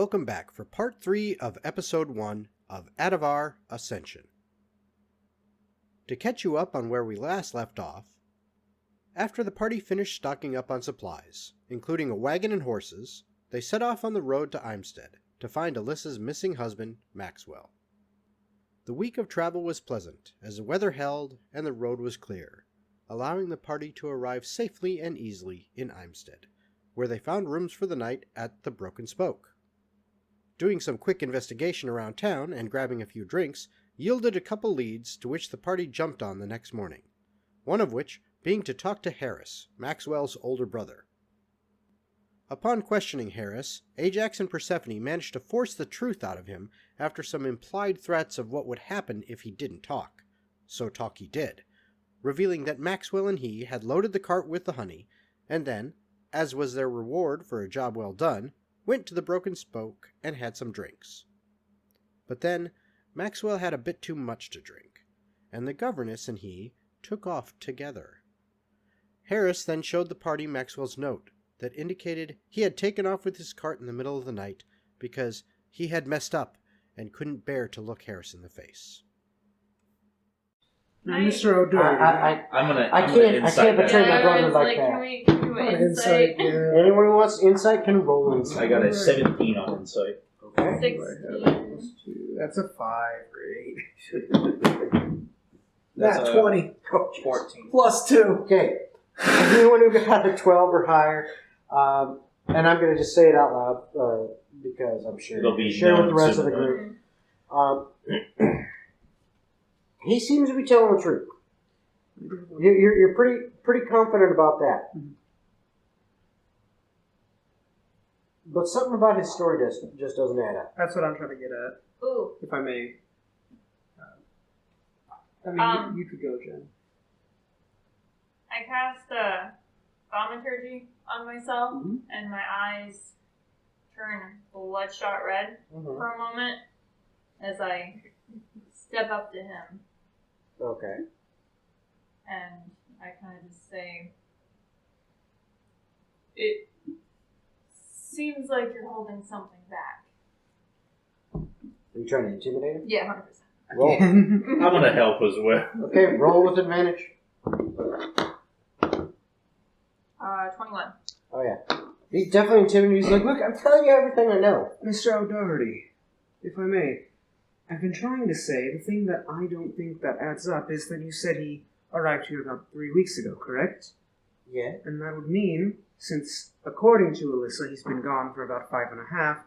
welcome back for part 3 of episode 1 of Atavar Ascension. To catch you up on where we last left off, after the party finished stocking up on supplies, including a wagon and horses, they set off on the road to Imstead to find Alyssa's missing husband, Maxwell. The week of travel was pleasant, as the weather held and the road was clear, allowing the party to arrive safely and easily in Imstead, where they found rooms for the night at the Broken Spoke. Doing some quick investigation around town and grabbing a few drinks yielded a couple leads to which the party jumped on the next morning, one of which being to talk to Harris, Maxwell's older brother. Upon questioning Harris, Ajax and Persephone managed to force the truth out of him after some implied threats of what would happen if he didn't talk. So talk he did, revealing that Maxwell and he had loaded the cart with the honey, and then, as was their reward for a job well done, went to the Broken Spoke and had some drinks. But then, Maxwell had a bit too much to drink, and the governess and he took off together. Harris then showed the party Maxwell's note that indicated he had taken off with his cart in the middle of the night because he had messed up and couldn't bear to look Harris in the face. Now, Mr. O'Doherty, I can't betray my brother like that. Can we do an insight? Anyone who wants insight can roll insight. I got a 17 on insight. Okay. 16. that's a 5 or 8. That's Not a 20. 14. Plus 2. Okay. Anyone who got a 12 or higher, and I'm going to just say it out loud because I'm sure It'll be share with the known rest of soon, the group. He seems to be telling the truth. You're pretty confident about that. But something about his story just doesn't add up. That's what I'm trying to get at, Ooh. if I may. I mean, you could go, Jen. I cast thaumaturgy on myself, and my eyes turn bloodshot red for a moment as I step up to him. Okay. And I kind of just say, it seems like you're holding something back. Are you trying to intimidate him? Yeah, 100%. Roll. I'm going to help as well. Okay, roll with advantage. 21. Oh, yeah. He's definitely intimidated. He's like, look, I'm telling you everything I know. Mr. O'Doherty, if I may, I've been trying to say the thing that I don't think that adds up is that you said he arrived here about 3 weeks ago, correct? Yeah. And that would mean, since, according to Alyssa, he's been gone for about 5.5.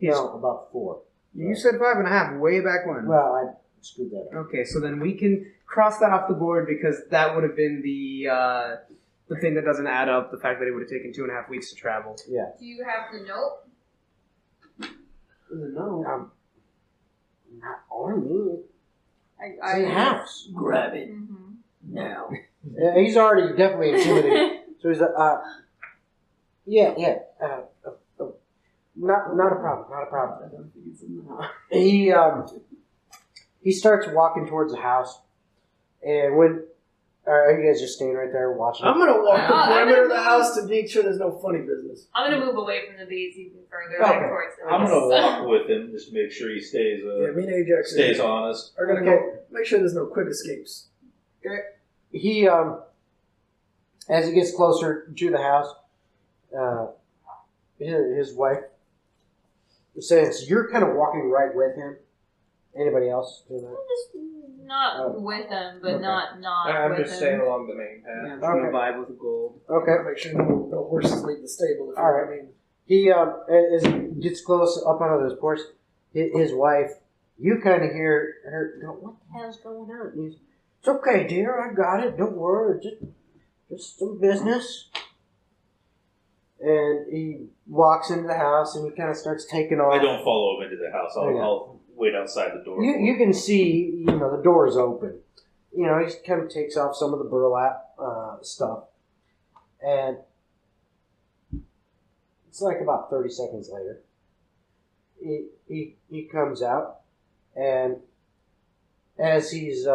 No, about 4. You said 5.5 way back when. Well, I screwed that up. Okay, so then we can cross that off the board because that would have been the thing that doesn't add up, the fact that it would have taken 2.5 weeks to travel. Yeah. Do you have the note? No. Not on me. I It's in the house. Grab it now. He's already definitely intimidated. So he's like, not a problem. I don't think it's in the house. He starts walking towards the house, and when are you guys just staying right there watching? I'm gonna walk the I'm perimeter of gonna the house to make sure there's no funny business. I'm going to move away from the bees even further, Okay. like towards the I'm going to walk with him just to make sure he stays Me and Ajax stays honest. are gonna go make sure there's no quick escapes. Okay. He as he gets closer to the house, his wife says, "You're kind of walking right with him." Anybody else do that? Just not with him, but Okay. not I'm with just him. staying along the main path. Yeah, I'm trying to vibe with the gold. Okay. Make sure no horses leave the stable. If All you know right. what I mean. He as he gets close up onto this porch, his wife, you kind of hear her go, "What the hell's going on?" And he's, "It's okay, dear. I got it. Don't worry. Just some business." And he walks into the house and he kind of starts taking off. I don't follow him into the house. I'll wait outside the door. You can see, the door's open. He kind of takes off some of the burlap stuff. And it's like about 30 seconds later. He comes out, and as he's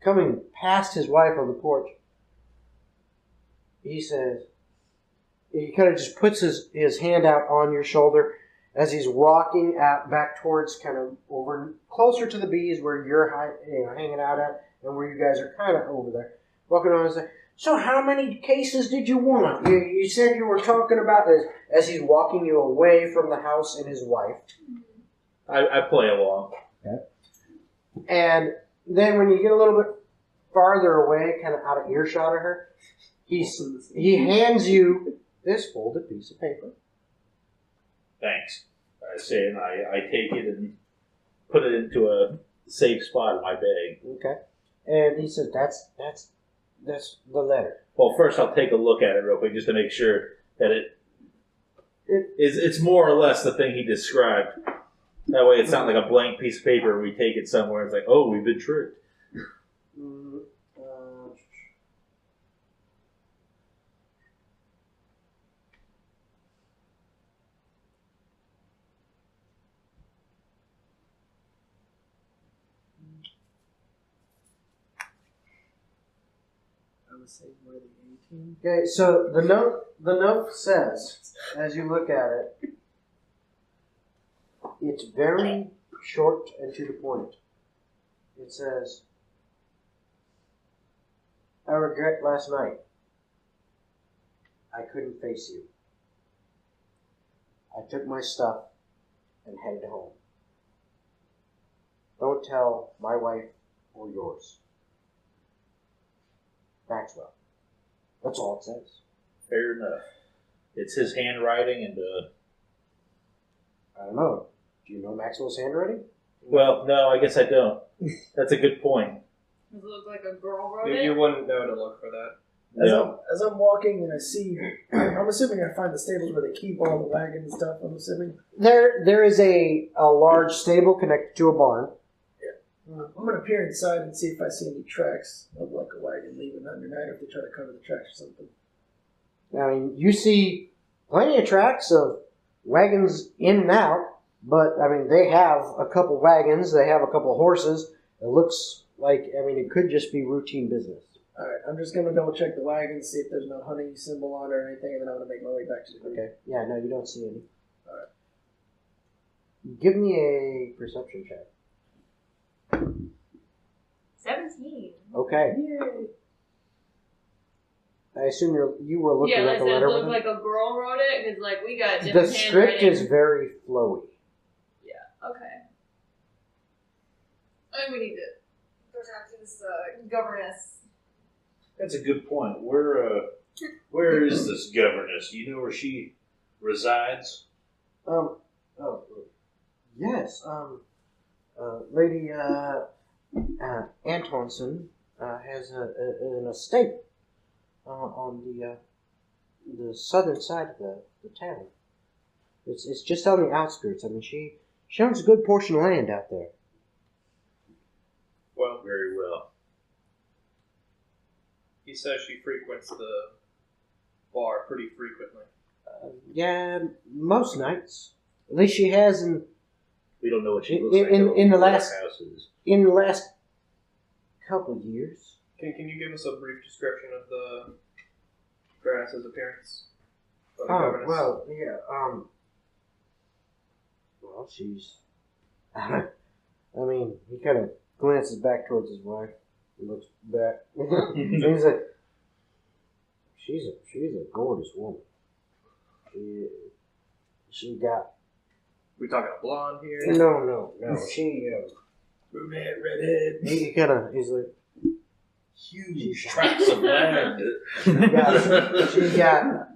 coming past his wife on the porch, he says, he kind of just puts his hand out on your shoulder as he's walking out back towards kind of over closer to the bees where you're hanging out at, and where you guys are kind of over there. Walking on and saying, "So how many cases did you want? You said you were talking about this," as he's walking you away from the house and his wife. I play along. Okay. And then when you get a little bit farther away, kind of out of earshot of her, he hands you this folded piece of paper. Thanks. I say, and I take it and put it into a safe spot in my bag. Okay. And he says, that's the letter. Well, first I'll take a look at it real quick just to make sure that it's more or less the thing he described. That way it's not like a blank piece of paper and we take it somewhere. It's like, oh, we've been tricked. Okay, so the note says, as you look at it, it's very short and to the point. It says, "I regret last night. I couldn't face you. I took my stuff and headed home. Don't tell my wife or yours. Maxwell." That's all it says. Fair enough. It's his handwriting and I don't know. Do you know Maxwell's handwriting? well, no, I guess I don't. That's a good point. Does it look like a girl wrote it? You wouldn't know to look for that. No. As I'm walking and I see, I'm assuming I find the stables where they keep all the wagons and stuff. I'm assuming. There is a large stable connected to a barn. I'm gonna peer inside and see if I see any tracks of like a wagon leaving undernight, or if they try to cover the tracks or something. I mean, you see plenty of tracks of wagons in and out, but I mean, they have a couple wagons, they have a couple horses. It looks like, I mean, it could just be routine business. All right, I'm just gonna double check the wagon, see if there's no hunting symbol on it or anything, and then I'm gonna make my way back to the group. Okay. Yeah, no, you don't see any. All right. Give me a perception check. 17. Okay. Yay. I assume you were looking Yeah, at the does it letter. look with like a girl wrote it? Because, like, we got it? different The script handwriting. is very flowy. Yeah, okay. I think we need to go talk to this governess. That's a good point. Where is this governess? Do you know where she resides? Yes. Lady Antonson has an estate on the southern side of the town. It's just on the outskirts. I mean, she owns a good portion of land out there. Well, very well. He says she frequents the bar pretty frequently. Yeah, most nights. At least she has We don't know what she In- looks like. in the last- houses. in the last couple of years. Can you give us a brief description of the Grass's appearance? Or the Oh, governess? well, yeah, well, she's, I mean, he kind of glances back towards his wife, and looks back, he's like, she's a gorgeous woman. She got, We talking a blonde here? no, she, Brunette, redhead. he's like, Huge tracts of land. she got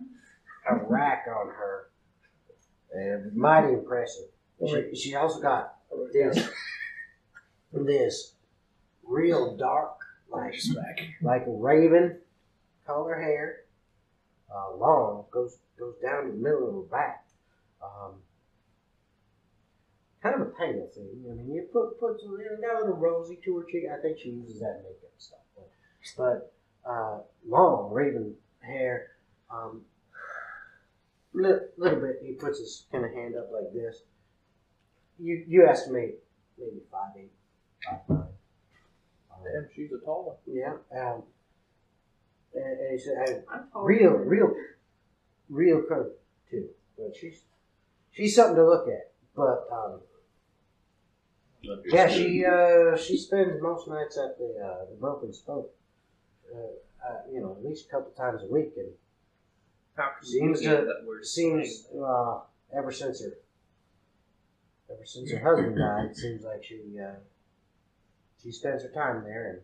a rack on her, and mighty impressive. She also got this real dark, like raven color hair, long, goes down to the middle of her back. Kind of a pale thing. I mean, you put got a little rosy to her cheek. I think she uses that makeup stuff. But long raven hair. Little bit. He puts his kind of hand up like this. You estimate maybe 5'8", 5'9". Damn, she's a tall one. Yeah. And he said, I'm tall. real curve too. But she's she's something to look at. But yeah, she spends most nights at the Broken Spoke. At least a couple times a week, and How seems convenient that we're ever since her husband died, it seems like she spends her time there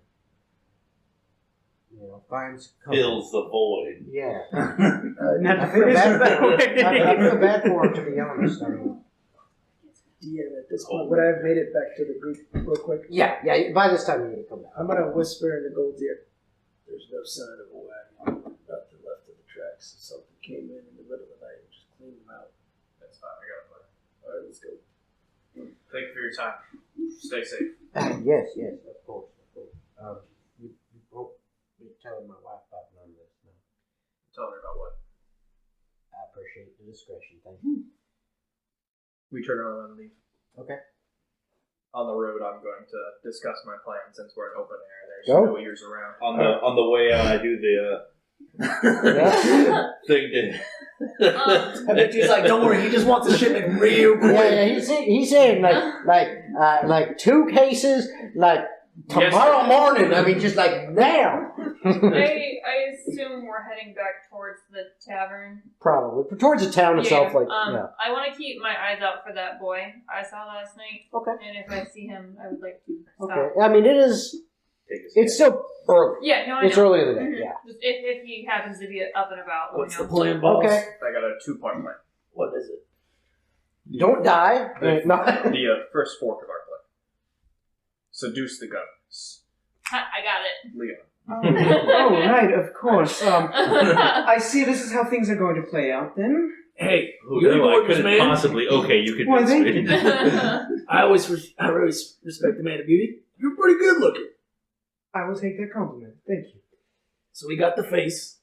and finds comfort. Fills the void. Yeah. Not I to feel finish bad. that. I feel bad for her, to be honest. I mean, DM at this point, would I have made it back to the group real quick? yeah. By this time, you're gonna come back. I'm gonna whisper in the Gold's ear. There's no sign of a wagon. Nothing left of the tracks. Something came in the middle of the night and just cleaned them out. That's fine. I got a plan. All right, let's go. Thank you for your time. Stay safe. Yes, of course. You won't be telling my wife about none of this. No. Tell her about what? I appreciate the discretion. Thank you. We turn around and leave. Okay. On the road, I'm going to discuss my plan since we're in open air. There's Go. no ears around. On the way out, I do the thing to. I bet he's like, don't worry, he just wants the shipment real quick. Yeah, he's saying like 2 cases like tomorrow morning. I mean, just like now. I assume we're heading back towards the tavern. Probably towards the town itself. Yeah, Yeah. I want to keep my eyes out for that boy I saw last night. Okay. And if I see him, I would like to stop. Okay. I mean, it's still early. Yeah, no, I It's know. early in the day. Mhm. Yeah. Just if he happens to be up and about. What's let the me know. plan, boss? Okay. I got a 2-part plan. What is it? Don't die. No. The first fork of our plan. Seduce the governors. I got it. Leon. Oh, right, of course. I see this is how things are going to play out then. Hey, Who you're knew the I gorgeous couldn't man. possibly. Okay, you could. Why, thank me. you. I always respect the man of beauty. You're pretty good looking. I will take that compliment. Thank you. So we got the face.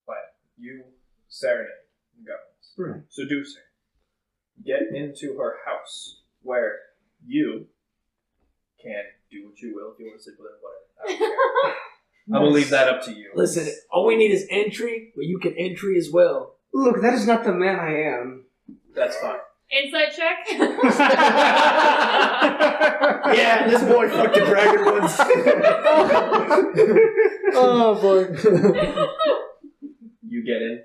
Plan. You serenade the governors. Right. Seduce her. Get into her house where you can do what you will if you want to sleep with her, whatever. I don't care. I will leave that up to you. Listen, all we need is entry, but you can entry as well. Look, that is not the man I am. That's fine. Insight check. Yeah, this boy fucked the dragon once. Oh boy. You get in.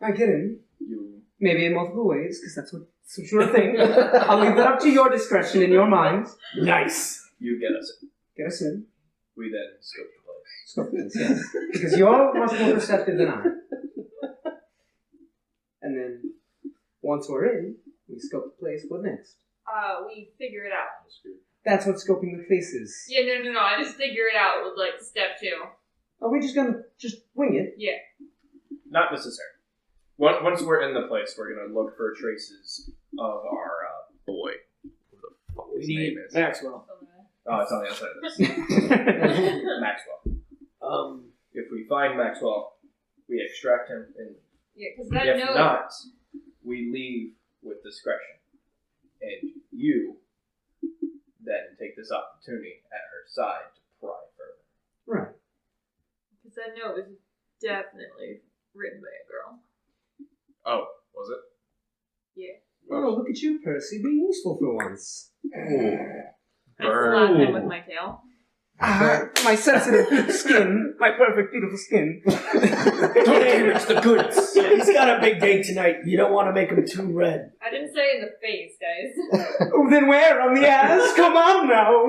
I get in. You Maybe in multiple ways, because that's what your thing. I'll leave that up to your discretion in your mind. Nice. you get us in. Get us in. We then scope the place. Scope this, yes. Because you're much more perceptive than I. And then, once we're in, we scope the place. What next? We figure it out. That's what scoping the place is. Yeah, no. I just figure it out with like step 2. Are we just gonna wing it? Yeah. Not necessary. Once we're in the place, we're gonna look for traces of our boy. Who the fuck his name is? Maxwell. Oh, it's on the outside of this. Maxwell. If we find Maxwell, we extract him, and Yeah, because that if note. not, we leave with discretion. And you then take this opportunity at her side to pry further. Right. Because that note was definitely written by a girl. Oh, was it? Yeah. Oh, look at you, Percy, being useful for once. I slapped him with my tail. My sensitive skin, my perfect, beautiful skin. Don't damage the goods. He's got a big day tonight. You don't want to make him too red. I didn't say in the face, guys. Oh, then where? On the ass? Come on now.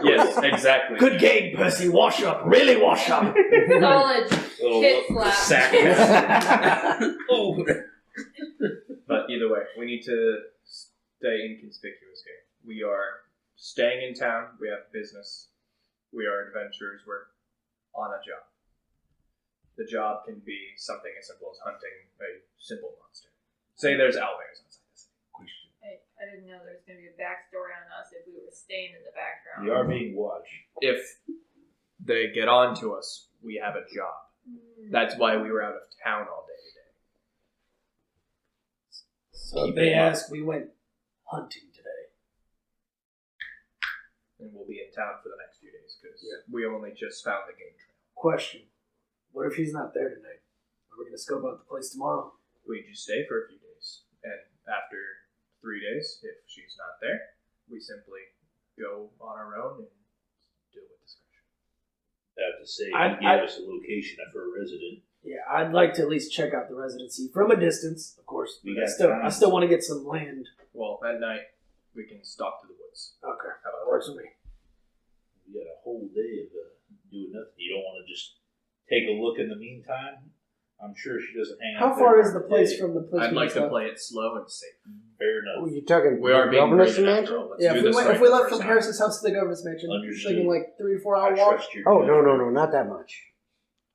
Yes, exactly. Good game, Percy. Wash up. Really wash up. Solid hit slap. Sack. Oh. But either way, we need to stay inconspicuous here. We are staying in town. We have business. We are adventurers. We're on a job. The job can be something as simple as hunting a simple monster. Say there's owlbears outside this. I didn't know there was going to be a backstory on us if we were staying in the background. You are being watched. If they get on to us, we have a job. That's why we were out of town all day today. So if they ask, we went hunting today. And we'll be in town for the next few days because we only just found the game trail. Question. What if he's not there tonight? Are we going to scope out the place tomorrow? we just stay for a few days. And after 3 days, if she's not there, we simply go on our own and do it with discretion. I have to say, I- he gave us a location of her resident. Yeah, I'd like to at least check out the residency from a distance, of course. We I got still, time. I still want to get some land. Well, at night, we can stalk to the woods. Okay, How about that works for me. We got a whole day of doing nothing. You don't want to just take a look in the meantime? I'm sure she doesn't hang out How there far is the every place day. from the place? I'd we like just to left? play it slow and safe. Fair enough. You talking We are being governess graded mansion? after all. Let's Yeah, do if we, this went, right if we the left first from time. Harris's house to the government's mansion, Understood. thinking like 3 or 4 I hour walk. trust your Oh, no, judgment. not that much.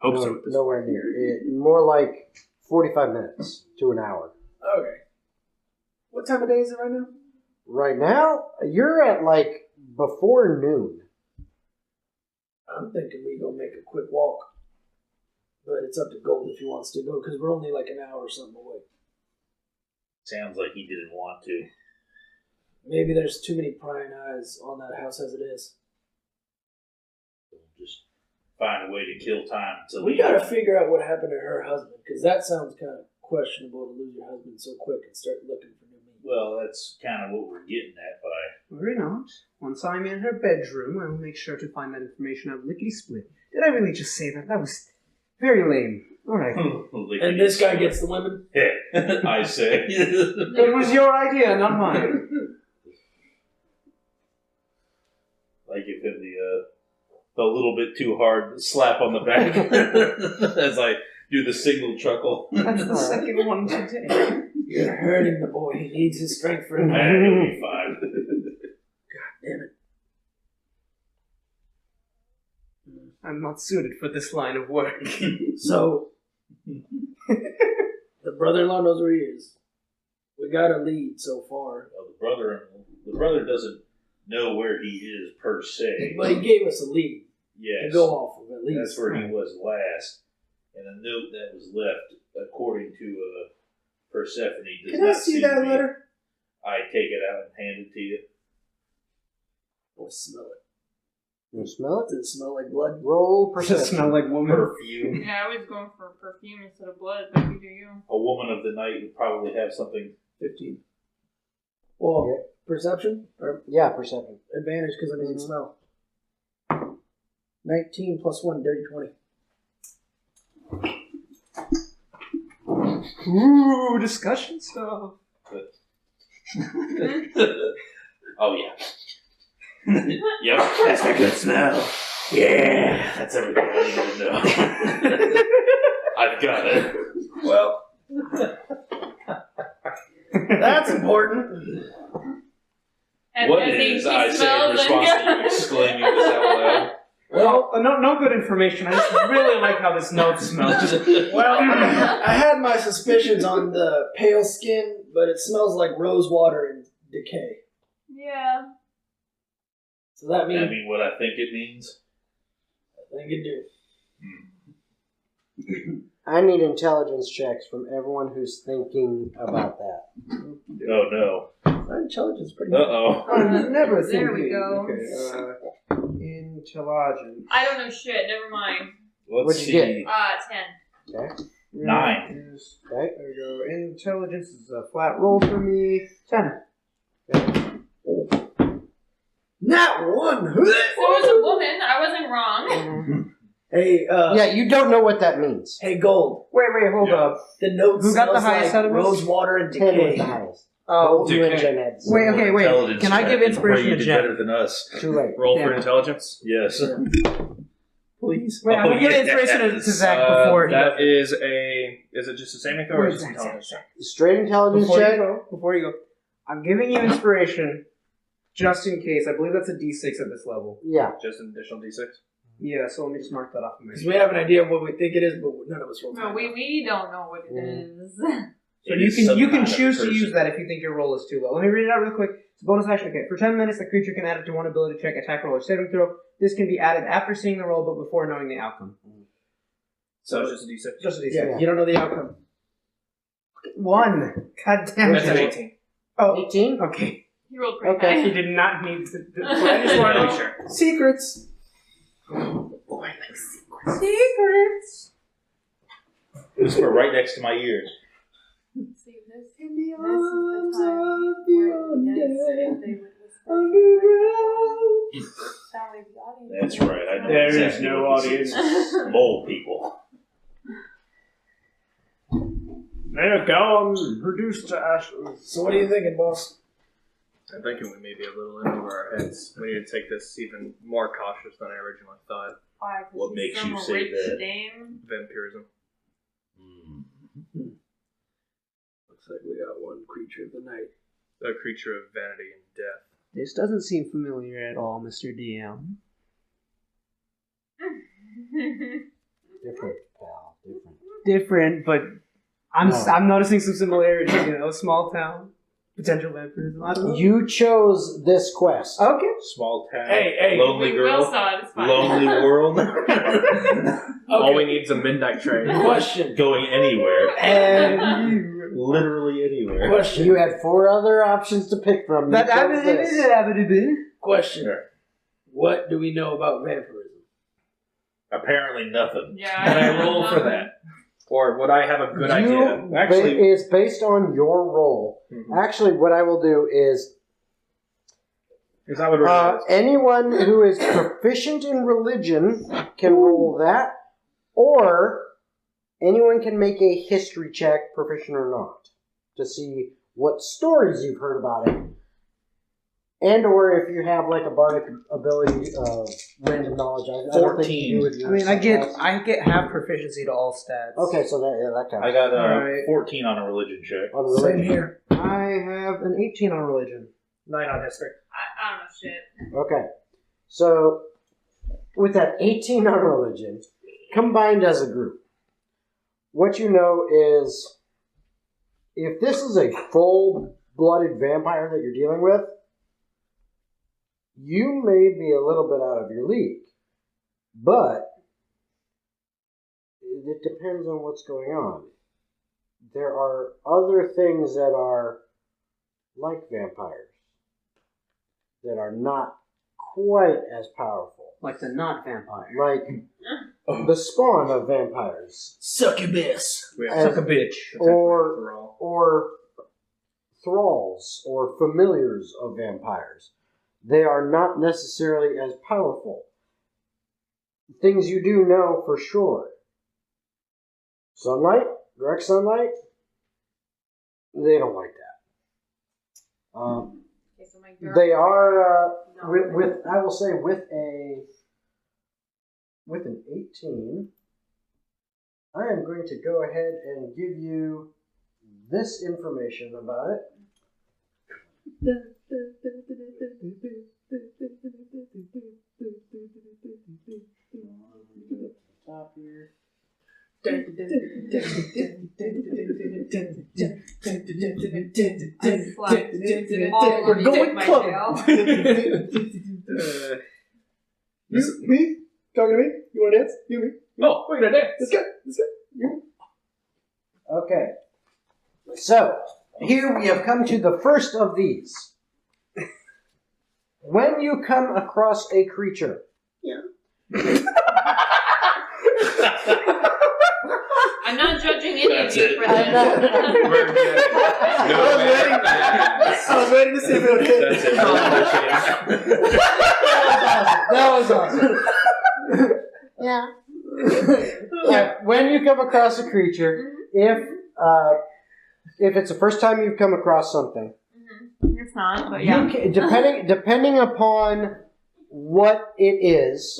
Hope no, so. With this. Nowhere near. More like 45 minutes to an hour. Okay. What time of day is it right now? Right now, you're at like before noon. I'm thinking we go make a quick walk. But it's up to Gold if he wants to go, because we're only like an hour or something away. Sounds like he didn't want to. Maybe there's too many prying eyes on that house as it is. Just find a way to kill time until We he- gotta figure out what happened to her husband, because that sounds kind of questionable to lose your husband so quick and start looking for new meat. Well, that's kind of what we're getting at by... Worry not. Once I'm in her bedroom, I will make sure to find that information out lickety-split. Did I really just say that? That was very lame. Alright. And this guy gets the women? Yeah, I say. It was your idea, not mine. Like you give the little bit too hard slap on the back as I do the signal chuckle. That's the second one today. You're hurting the boy. He needs his strength for him. He'll be fine. Damn it. I'm not suited for this line of work. So, the brother-in-law knows where he is. We got a lead so far. Well, the brother doesn't know where he is per se. But he gave us a lead Yes, to go off of at least. that's where he was last. And a note that was left, according to Persephone, does Can I not see seem that to be- letter? I take it out and hand it to you. Oh, smell it. You smell it? Does it smell like blood? Roll Does it perception. smell like woman? Perfume. Yeah, I was going for perfume instead of blood, but you do you. A woman of the night would probably have something. 15. Well, Yeah. perception? Or Yeah, perception. advantage because I'm using smell. 19 plus 1, dirty 20. Ooh, discussion stuff. Oh, yeah. Yep. That's a good smell. Yeah, that's everything I need to know. I've got it. Well, that's important. And What I think is, he I say in smells response to you and exclaiming this out loud? Well, no good information. I just really like how this note smells. Well, I had my suspicions on the pale skin, but it smells like rose water and decay. Yeah. So that I means mean, what I think it means. I think it do. I need intelligence checks from everyone who's thinking about that. Oh, no. My intelligence is pretty good. Uh-oh. Never think. There we go. Okay, intelligence. I don't know shit, never mind. Let's What'd you see. get? 10. Okay. 9. Okay. There we go. Intelligence is a flat roll for me. 10. Not one! So it was a woman, I wasn't wrong. Hey, Yeah, you don't know what that means. hey, Gold. Wait, hold Yeah. up. The note Who got the smells highest like out of us? rose water and 10 was decay. the highest. Oh, You and Decay. Jen had wait, okay, wait. Intelligence Can I check give and inspiration pray you to did Jen? better than us. Too late. Roll Damn for it. intelligence. Yes. Please. Wait, I'm Oh, gonna give yeah. inspiration to Zach before he That does is a. Is it just a saving throw or Where's just that intelligence check? Straight intelligence Before check. you go, I'm giving you inspiration just in case. I believe that's a D6 at this level. Yeah. Just an additional d6. Yeah, so let me just mark that off of me. Because we have an idea of what we think it is, but none of us will. No, we don't know what it is. So It you is can some you can kind of choose to person. use that if you think your roll is too low. Let me read it out real quick. It's a bonus action. Okay, for 10 minutes, the creature can add it to one ability check, attack roll, or saving throw. This can be added after seeing the roll, but before knowing the outcome. So it's just a d6. Just a D6. Yeah, you don't know the outcome. 1. God damn That's an it. 18. Oh, 18? okay. He rolled pretty Okay. He high. did not need to. I just wanted to make sure. Secrets. Secrets. It was right next to my ears. arms time of the where it would be nice if undead they would whisper to the underground. That way the audience. That's right. I know There is exactly no what this audience. is. Mole people. They're gone, reduced to ashes. So what are you thinking, boss? I'm thinking we may be a little in over our heads. We need to take this even more cautious than I originally thought. Why? 'Cause What he's makes some you say rich that? dame. Vampirism. Looks like we got one creature of the night. A creature of vanity and death. This doesn't seem familiar at all, Mr. DM. Different, pal. Different. Different, but I'm No. I'm noticing some similarities. You know, small town, potential vampirism. I don't know. You chose this quest. Okay. Small town. Hey, Lonely we girl. will satisfy. Lonely world. All we need is a midnight train. Question. Going anywhere. And Literally anywhere. Question. You had 4 other options to pick from. You that chose happened. this. It happened to be. Question. Sure. What do we know about vampirism? Apparently nothing. Yeah. Can I roll for that? Or would I have a good idea? Actually- It's based on your role. Mhm. Actually, what I will do is Because I would roll this. anyone who is proficient in religion can roll that, or anyone can make a history check, proficient or not, to see what stories you've heard about it. And or if you have like a bardic ability of random knowledge. I don't think you do with I your mean, subclass. I get half proficiency to all stats. Okay, so that counts. I got Alright. 14 on a religion check. On the Same religion. here. I have an 18 on religion, 9 on history. I don't know shit. Okay. So, with that 18 on religion, combined as a group, what you know is if this is a full-blooded vampire that you're dealing with, you may be a little bit out of your league. But it depends on what's going on. There are other things that are like vampires that are not quite as powerful. Like the not vampire. Like the spawn of vampires. Succubus. We as- have Suck a bitch. or thralls or familiars of vampires. They are not necessarily as powerful. Things you do know for sure. Sunlight, direct sunlight, they don't like that. Okay, so my girl. They are No. with I will say with an 18. I am going to go ahead and give you this information about it. Top here. I slapped all We're of going my clubbing. tail. Me? Talking to me? You want to dance? You and me? Oh, we're gonna dance. Let's go. Let's go. Okay. So, here we have come to the first of these. When you come across a creature. I'm not judging any That's of you it. for I'm not- this. We're getting no way back. I was waiting to see if it would hit. That's it. That was awesome. Yeah. Yeah. When you come across a creature, if it's the first time you've come across something, It's not, but you yeah. can, depending upon what it is,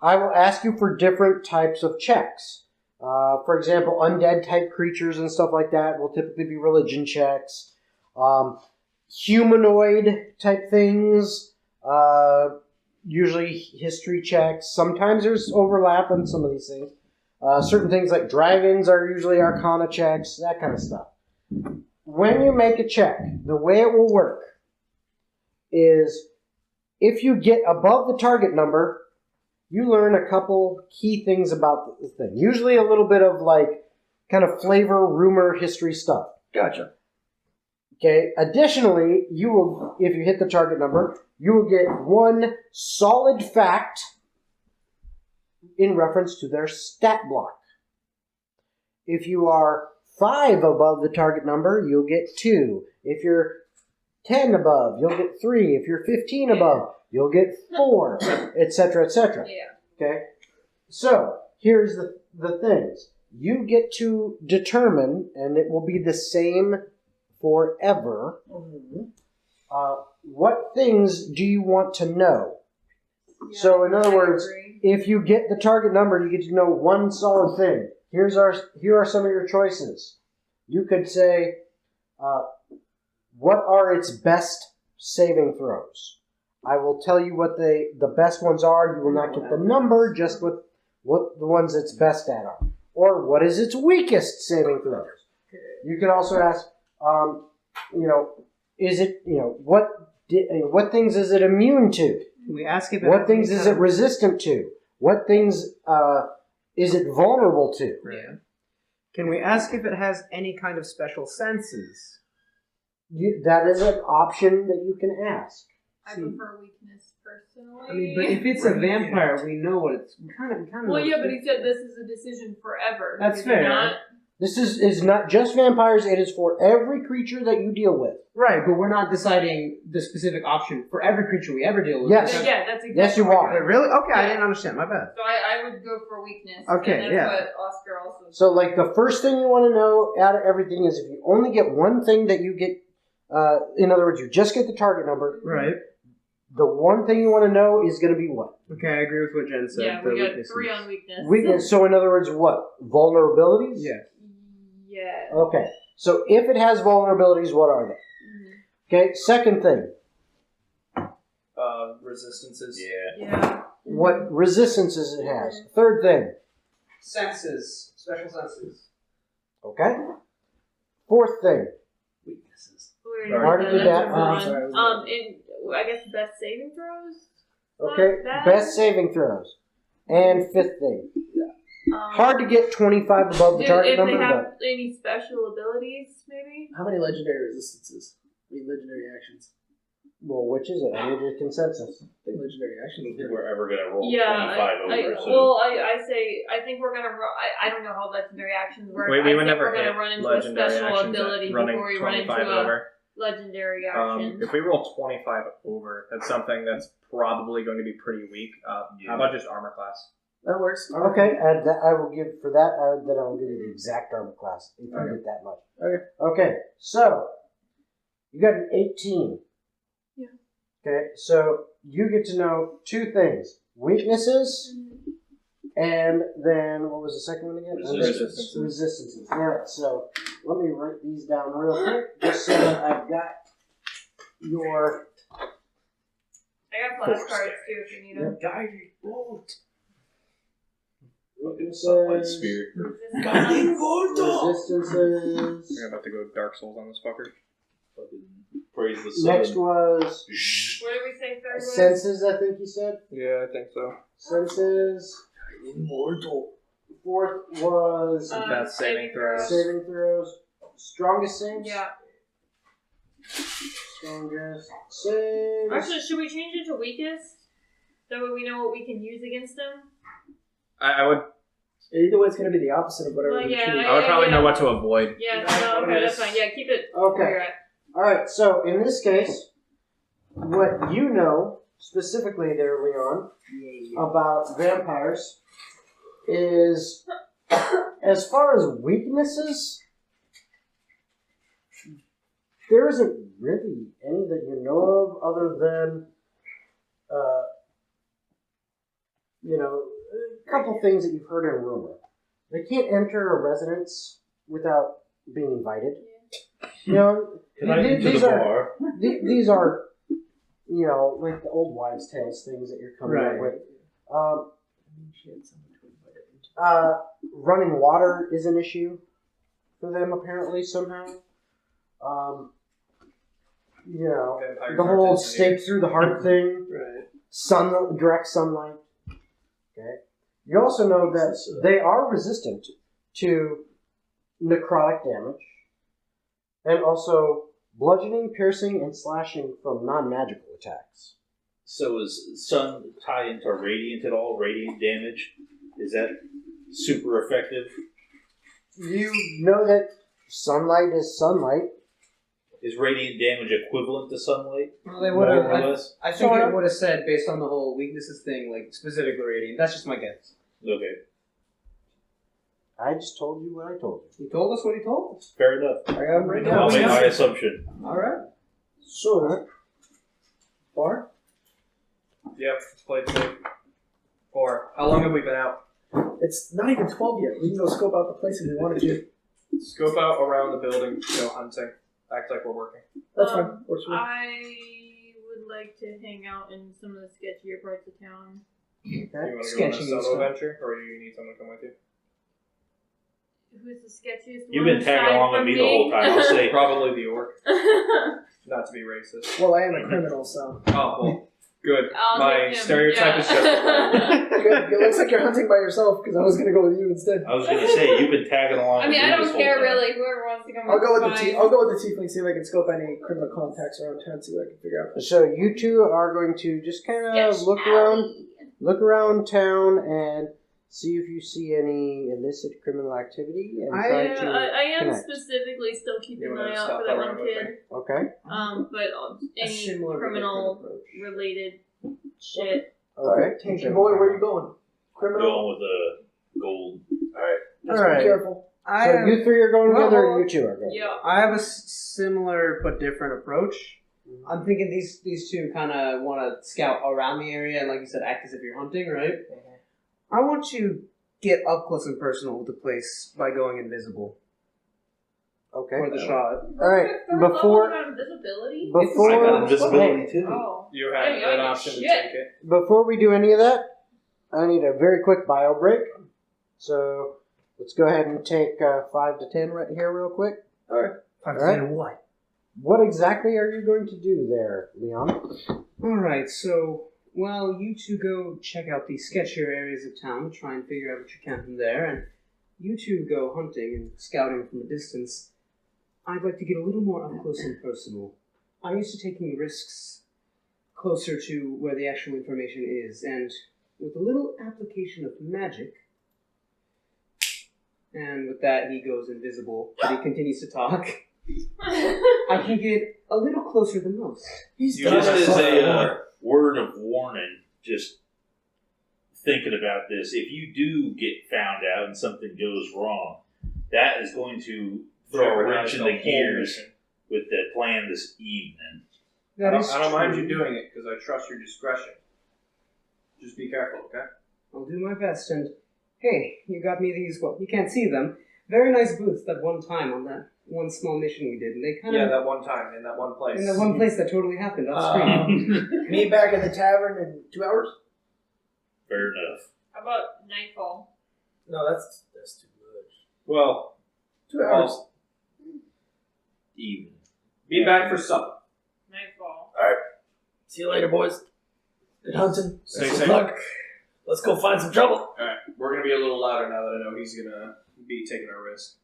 I will ask you for different types of checks. For example, undead type creatures and stuff like that will typically be religion checks. Humanoid type things, usually history checks. Sometimes there's overlap on some of these things. Certain things like dragons are usually arcana checks, that kind of stuff. When you make a check, the way it will work is if you get above the target number, you learn a couple key things about the thing. Usually a little bit of like kind of flavor, rumor, history stuff. Gotcha. Okay. Additionally, you will, if you hit the target number, you will get one solid fact in reference to their stat block. If you are 5 above the target number, you'll get 2. If you're 10 above, you'll get 3. If you're 15 above, you'll get 4, etc., etc. Yeah. Okay? So, here's the things. You get to determine, and it will be the same forever, what things do you want to know? Yeah, So, in other I words, agree. if you get the target number, you get to know one solid thing. Here are some of your choices. You could say, what are its best saving throws? I will tell you what the best ones are. You will not get the number, just what the ones it's best at are. Or what is its weakest saving throws? You could also ask, is it, what things is it immune to? Can we ask if What things is it resistant to? What things is it vulnerable to? Yeah. Can we ask if it has any kind of special senses? That is an option that you can ask. I prefer weakness personally. I mean, but if it's a vampire, we know what it's. We kind of. Well, yeah, but he said this is a decision forever. That's Did he fair. not? This is not just vampires, it is for every creature that you deal with. Right, but we're not deciding the specific option for every creature we ever deal with. Yes. Yeah, that's exactly. Yes, you what are. Wait, really? Okay, I Yeah. didn't understand. My bad. So I would go for weakness. Okay, and that's yeah. what Oscar also. So, like, the first thing you want to know out of everything is if you only get one thing that you get, in other words, you just get the target number, Right. the one thing you want to know is going to be what? Okay, I agree with what Jen said. Yeah, the we got weaknesses. 3 on weakness. Weakness. So, in other words, what? Vulnerabilities? Yeah. Yeah. Okay. So, if it has vulnerabilities, what are they? Okay, second thing. Resistances. Yeah. Yeah. What resistances it has. Third thing. Senses. Special senses. Okay. Fourth thing. Weaknesses. We Already did that. Sorry, I guess best saving throws. Okay. Not bad. Best saving throws. And fifth thing. Um, Hard to get 25 above the target if number, they have but any special abilities, maybe. How many legendary resistances? I mean, legendary actions. well, which is it? I need your consensus. I think legendary I actions. don't think we're ever going to roll Yeah, 25 over. So I think we're gonna. I don't know how legendary actions work. We I would think never we're gonna hit run into a legendary special actions ability at running before we run into 25 a over. legendary action. If we roll 25 over, that's something that's probably going to be pretty weak. How about just armor class? That works. Okay, and I will give for that. Then I will give you the exact armor class if you Okay. get that much. Okay. Okay. So you got an 18. Yeah. Okay. So you get to know two things: weaknesses, and then what was the second one again? Resistance. Resistances. All right. So let me write these down real quick, just so that I've got your. I got flashcards too if you need them. Guiding bolt. Sunlight Weaknesses, spear. Guiding bolt. resistances. We're about to go Dark Souls on this fucker. Fucking praise the sun. Next was Shh. What did we say third was? senses. I think you said Yeah, I think so. senses. Immortal. Fourth was Best saving throws. saving throws. Strongest saves. Yeah. Strongest saves. Actually, should we change it to weakest? That way we know what we can use against them? I would. Either way, it's going to be the opposite of whatever Well, we yeah, choose. I would probably yeah. know what to avoid. Yeah, no, okay, that's fine. Yeah, keep it Okay. where you're at. All right. So in this case, what you know specifically there, Leon, about vampires is, as far as weaknesses, there isn't really any that you know of other than, a couple things that you've heard in rumor. They can't enter a residence without being invited. You know, Can I get to these the are bar? these are, like the old wives' tales things that you're coming up Right. with. Running water is an issue for them apparently somehow. Vampires The aren't whole engineered. stake through the heart thing, Right. direct sunlight. Okay. You also know that they are resistant to necrotic damage, and also bludgeoning, piercing, and slashing from non-magical attacks. So is sun tie into radiant at all? Radiant damage? Is that super effective? You know that Sunlight is sunlight. Is radiant damage equivalent to sunlight? Well, they would have. More or less? I think Sort it of. would have said based on the whole weaknesses thing, like specifically radiant. That's just my guess. Okay. I just told you what I told you. He told us what he told us. Fair enough. I got him right I'll now. make my assumption. All right. So, Bar. Yep, it's played safe. Or how long have we been out? It's not even 12 yet. We can go scope out the place if we wanted to. Scope out around the building, go hunting. Act like we're working. That's fine. Works for me. I would like to hang out in some of the sketchier parts of town. You want to go on a Sketching and solo stuff. venture, or do you need someone to come with you? Who's the sketchiest You've one been tagging aside along with from me the whole time. I'll say Probably the orc. Not to be racist. Well, I am a criminal, so. Oh, well, good. I'll My take him, stereotype is justified. Good. It looks like you're hunting by yourself because I was going to go with you instead. I was going to say, you've been tagging along I with mean, me I this don't whole care time. really. Whoever wants to come I'll go with is the fine. I'll go with the tiefling, see if I can scope any criminal contacts around town, see what I can figure out. so you two are going to just kind of Sketch look alley. around town and see if you see any illicit criminal activity and try to I am connect. specifically still keeping You an wanna eye out stop for that around one with kid. me? Okay. But A any similar but criminal different approach. related shit. Okay. Tanky boy, where are you going? Criminal? Going with the gold. Just Alright. be careful. I So have, you three are going Well, together, or you two are going? Yeah. I have a similar but different approach. I'm thinking these two kind of want to scout around the area and, like you said, act as if you're hunting, right? I want to get up close and personal with the place by going invisible Okay. for the shot. All right. Before Before invisibility. I got before invisibility too. Oh. You have Hey, an oh, option to shit. take it. before we do any of that, I need a very quick bio break. So let's go ahead and take 5 to 10 right here, real quick. Five All to right. 10 what? What exactly are you going to do there, Leon? Alright, so while you two go check out the sketchier areas of town, try and figure out what you can from there, and you two go hunting and scouting from a distance, I'd like to get a little more up close and personal. I'm used to taking risks closer to where the actual information is, and with a little application of magic, and with that he goes invisible, but he continues to talk, I can get a little closer than most. He's You just as a word of warning, just thinking about this, if you do get found out and something goes wrong, that is going to throw a wrench in the gears with the plan this evening. I don't mind you doing it because I trust your discretion. Just be careful, okay? I'll do my best, and hey, you got me these, well, you can't see them, very nice boots that one time on that one small mission we did, and they kind Yeah, of, that one time in that one place. in that one place that totally happened off screen. Me back in the tavern in 2 hours? Fair enough. How about nightfall? No, that's too much. Well, 2 hours. Even. be back for supper. Nightfall. See you later, boys. Good hunting. Stay Good safe. luck. Let's go find some trouble. Alright, we're gonna be a little louder now that I know he's gonna be taking a risk.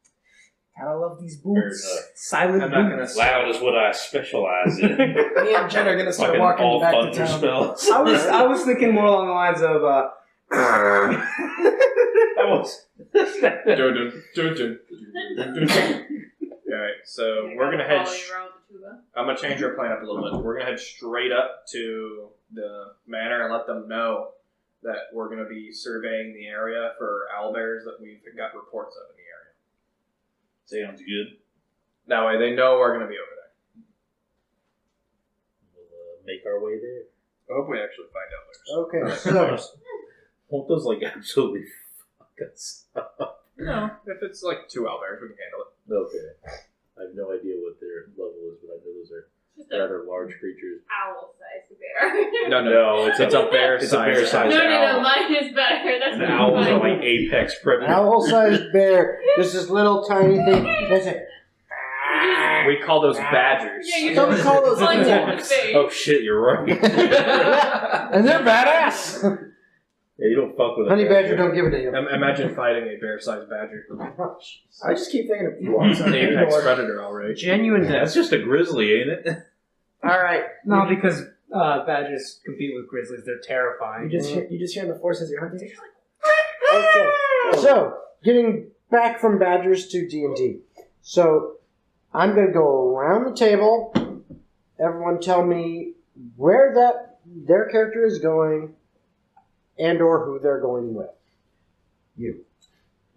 Gotta love these Fair boots. enough. Silent I'm not boots. Loud is what I specialize in. Me and Jen are gonna start Fucking walking all back to thunder town. spells. I was thinking more along the lines of, That was. Dun, dun, dun, dun, dun. Alright, so we're gonna head. Follow you around with the tuba. I'm gonna change our plan up a little bit. We're gonna head straight up to the manor and let them know that we're gonna be surveying the area for owlbears that we've got reports of in the area. Sounds good. That way they know we're gonna be over there. We'll make our way there. I hope we actually find owlbears. Okay, so Won't those like absolutely fuck us up? No, if it's like 2 owlbears, we can handle it. Okay. I have no idea what their level is, but I know those are Just a rather large creatures. owl-sized bear. No, it's a bear It's a bear-sized No, owl. mine is better. That's And what owls mine are is. like apex predators. owl-sized bear, just this little tiny thing. That's it. We call those badgers. Yeah, you Don't call those punch him in the hawks. face. Oh shit, you're right. And they're badass. Yeah, you don't fuck with a Honey bear. badger don't give a damn. Imagine fighting a bear-sized badger. I just keep thinking of Ewoks on the Apex door. predator, all right. genuine That's death. just a grizzly, ain't it? All right. No, because badgers compete with grizzlies. They're terrifying. You just hear in the forest as you're hunting. Okay. So, getting back from badgers to D&D. So I'm going to go around the table. Everyone tell me where their character is going and or who they're going with. You.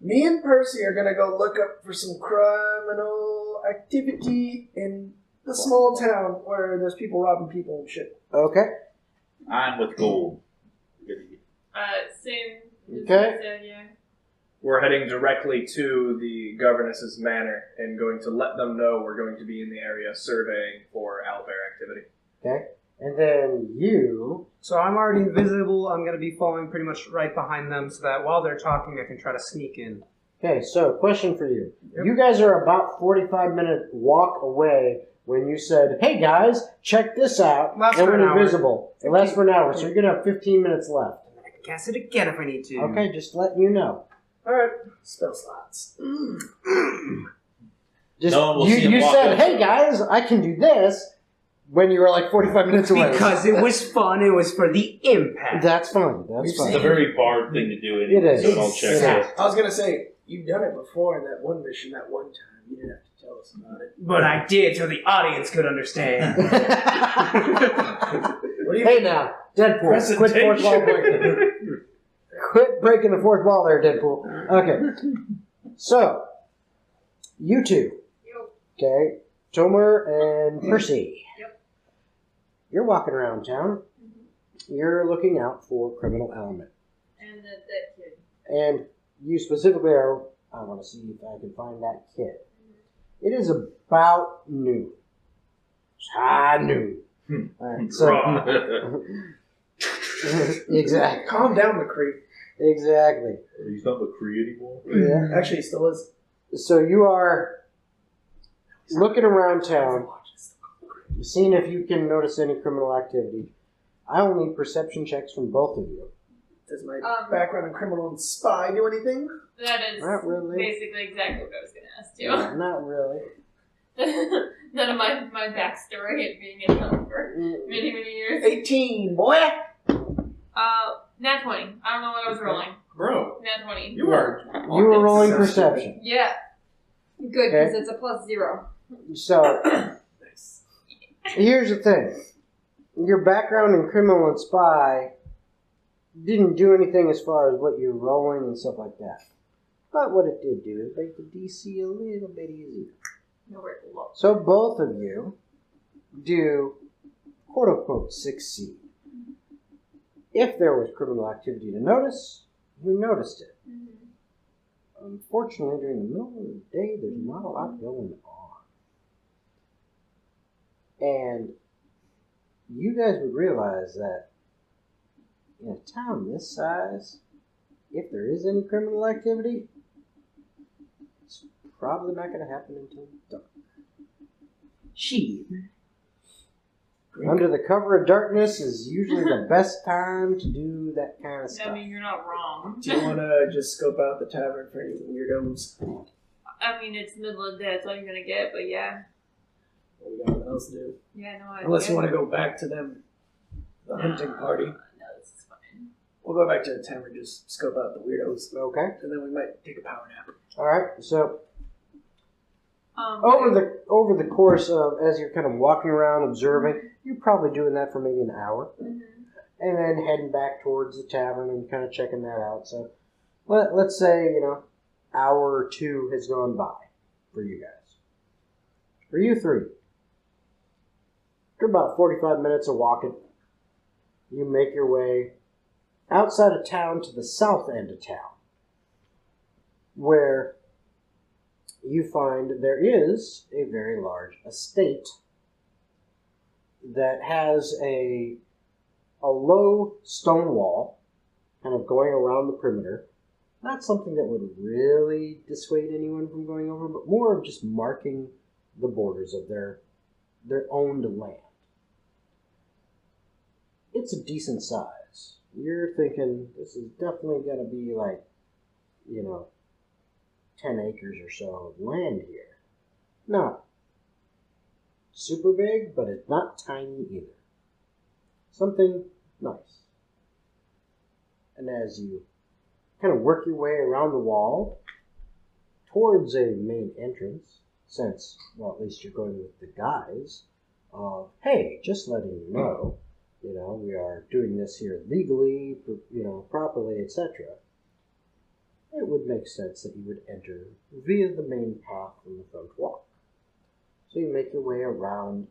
Me and Percy are gonna go look up for some criminal activity in the small town where there's people robbing people and shit. Okay. I'm with gold. Same. as Okay. you said, yeah. We're heading directly to the governess's manor and going to let them know we're going to be in the area surveying for owlbear activity. Okay. And then you. So I'm already invisible. I'm going to be following pretty much right behind them so that while they're talking, I can try to sneak in. Okay, so question for you. Yep. You guys are about 45-minute walk away when you said, hey guys, check this out. Lasts and for an we're hour. invisible. It lasts for an hour, so you're going to have 15 minutes left. I can cast it again if I need to. Okay, just letting you know. Alright. Spell slots. Just, No one will see him you walk said, up. hey guys, I can do this when you were like 45 minutes away. Because it was fun. It was for the impact. That's fine. That's It's a fine. very bard thing to do. It is. So it all checks It out. is. I was gonna say, you've done it before in that one mission, that one time. You didn't have to tell us about it. But I did so the audience could understand. What do you Hey now, Deadpool, quit fourth wall breaking. Quit breaking the fourth wall there, Deadpool. Okay. So, you two. Okay. Tomer and Percy. Yep. You're walking around town. You're looking out for criminal element. And the dead kid. And you specifically are, I want to see if I can find that kid. It is about noon. It's high noon. Alright, so, exactly. Calm down, McCree. Exactly. He's not McCree anymore. Yeah. Actually, he still is. So you are looking around town, seeing if you can notice any criminal activity. I will need perception checks from both of you. Does my background in criminal and spy do anything? That is Not really. basically exactly what I was going to ask Yeah, you. not really. None of my backstory at being in hell for many, many years. 18, boy! Nat 20. I don't know what I was rolling. Bro, Nat 20. you are. You were rolling perception. Yeah. Good, because it's a +0. So, here's the thing. Your background in criminal and spy didn't do anything as far as what you're rolling and stuff like that. But what it did do is make the DC a little bit easier. Nowhere to look. So both of you do quote-unquote succeed. If there was criminal activity to notice, you noticed it. Unfortunately, during the middle of the day, there's not a lot going on. And you guys would realize that in a town this size, if there is any criminal activity, it's probably not going to happen until dark. Under the cover of darkness is usually the best time to do that kind of stuff. I mean, you're not wrong. Do you want to just scope out the tavern for any weirdos? I mean, it's middle of the day. That's all you're going to get, but yeah. We got nothing else to do. Yeah, no, Unless you want to go back to them, the hunting party. No, this is fine. We'll go back to the tavern, just scope out the weirdos. Okay. And then we might take a power nap. All right. So over the course of, as you're kind of walking around observing, you're probably doing that for maybe an hour, and then heading back towards the tavern and kind of checking that out. So let's say hour or two has gone by for you guys. For you three, after about 45 minutes of walking, you make your way outside of town to the south end of town, where you find there is a very large estate that has a low stone wall kind of going around the perimeter. Not something that would really dissuade anyone from going over, but more of just marking the borders of their owned land. It's a decent size. You're thinking this is definitely going to be like, 10 acres or so of land here. Not super big, but it's not tiny either. Something nice. And as you kind of work your way around the wall towards a main entrance, since, well, at least you're going with the guise of, hey, just letting you know, we are doing this here legally, properly, etc., it would make sense that you would enter via the main path from the front walk. So you make your way around,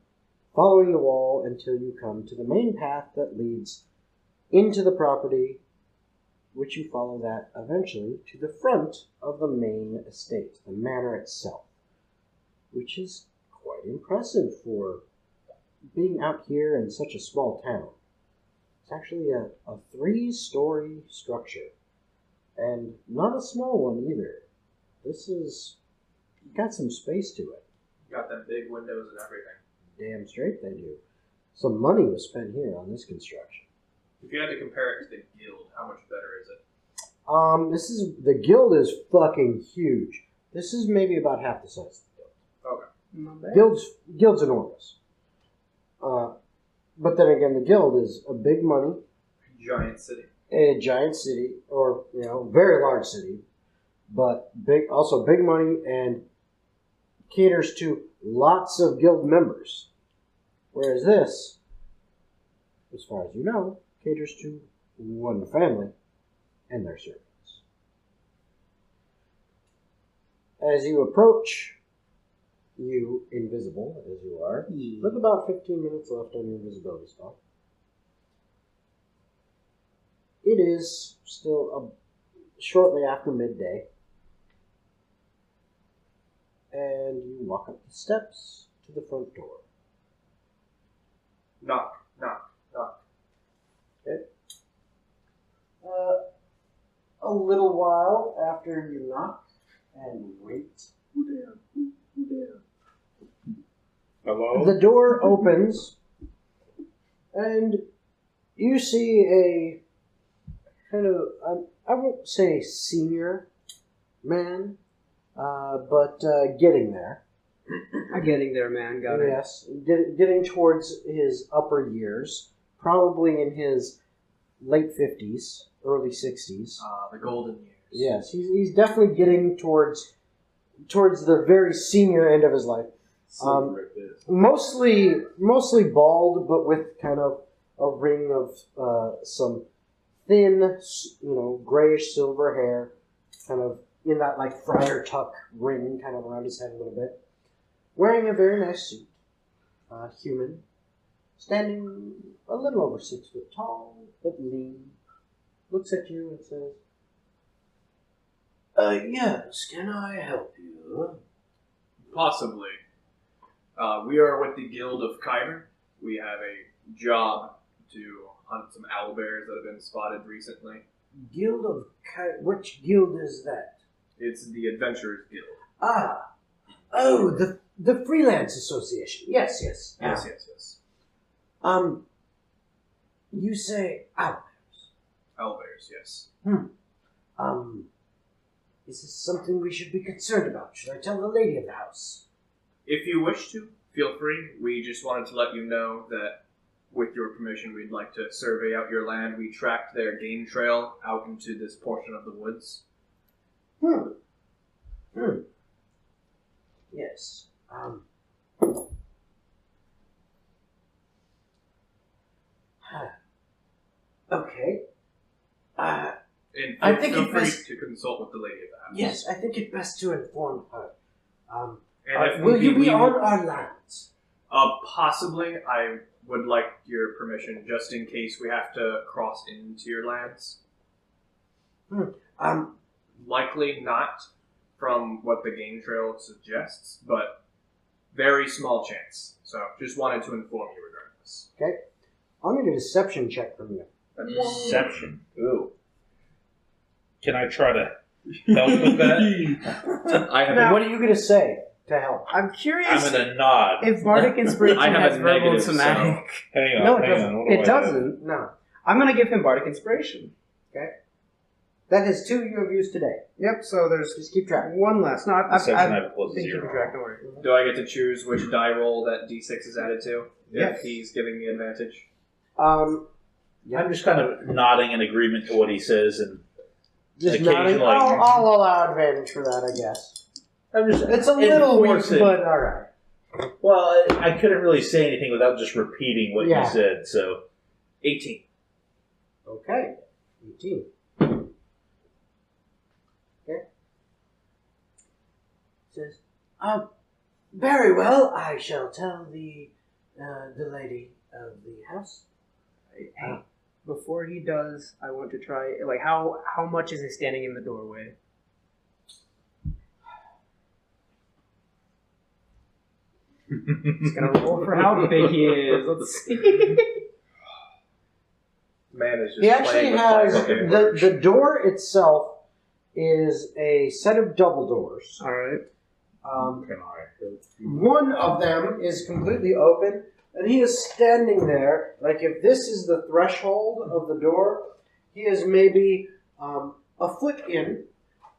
following the wall until you come to the main path that leads into the property, which you follow that eventually to the front of the main estate, the manor itself, which is quite impressive for being out here in such a small town. It's actually a 3-story structure, and not a small one either. This is got some space to it. Got them big windows and everything. Damn straight they do. Some money was spent here on this construction. If you had to compare it to the guild, how much better is it? The guild is fucking huge. This is maybe about half the size of the guild. Okay. Not bad. Guild's enormous. But then again, the guild is a big money, Giant city. a giant city, or very large city, but also big money and caters to lots of guild members. Whereas this, as far as you know, caters to one family and their servants. As you approach, you invisible as you are, with about 15 minutes left on your invisibility spell, it is still shortly after midday, and you walk up the steps to the front door. Knock, knock, knock. Okay. A little while after you knock and wait. Hello? The door opens, and you see a kind of, I won't say senior man, but getting there. I'm getting there, man. Got it. Yes, getting towards his upper years, probably in his late 50s, early 60s. The golden years. Yes, he's definitely getting towards the very senior end of his life. Mostly bald, but with kind of a ring of some thin, grayish silver hair, kind of in that like friar tuck ring kind of around his head a little bit. Wearing a very nice suit. Human. Standing a little over 6 foot tall, but lean. Looks at you and says, yes, can I help you? Possibly. We are with the Guild of Kyber. We have a job to hunt some owlbears that have been spotted recently. Guild of which guild is that? It's the Adventurers Guild. The Freelance Association. Yes. Yes. You say owlbears. Owlbears, yes. Is this something we should be concerned about? Should I tell the lady of the house? If you wish to, feel free. We just wanted to let you know that, with your permission, we'd like to survey out your land. We tracked their game trail out into this portion of the woods. Yes. Okay. And I think feel it free best- to consult with the lady of the house. Yes, I think it best to inform her. And if Will you we be on our lands? Possibly. I would like your permission, just in case we have to cross into your lands. Likely not, from what the game trail suggests, but very small chance. So, just wanted to inform you regarding this. Okay. I'll need a deception check from you. Deception. Ooh. Can I try to help with that? What are you going to say to help? I'm curious I'm going to nod. if Bardic Inspiration I have has a verbal and negative, somatic. Hang on. No, it hang doesn't. on. What do It I doesn't. No. I'm going to give him Bardic Inspiration. That is 2 you have used today. Yep, so there's Just keep track. one less. No, do? Deception, I have a plus been keeping 0. track, don't worry. Do I get to choose which die roll that D6 is added to? Yes. If he's giving me advantage? I'm just kind of nodding in agreement to what he says, and Just occasionally- nodding. I'll allow advantage for that, I guess. I'm just. It's a little weak, enforce it. but all right. Well, I couldn't really say anything without just repeating what you said. So, 18. Okay. 18. Okay. Says, very well. I shall tell the lady of the house. Hey, before he does, I want to try. Like, how much is he standing in the doorway? He's gonna roll for how big he is. Let's see. Man is just He actually playing with has fire. the door itself is a set of double doors. All right. One of them is completely open, and he is standing there. Like if this is the threshold of the door, he is maybe a foot in,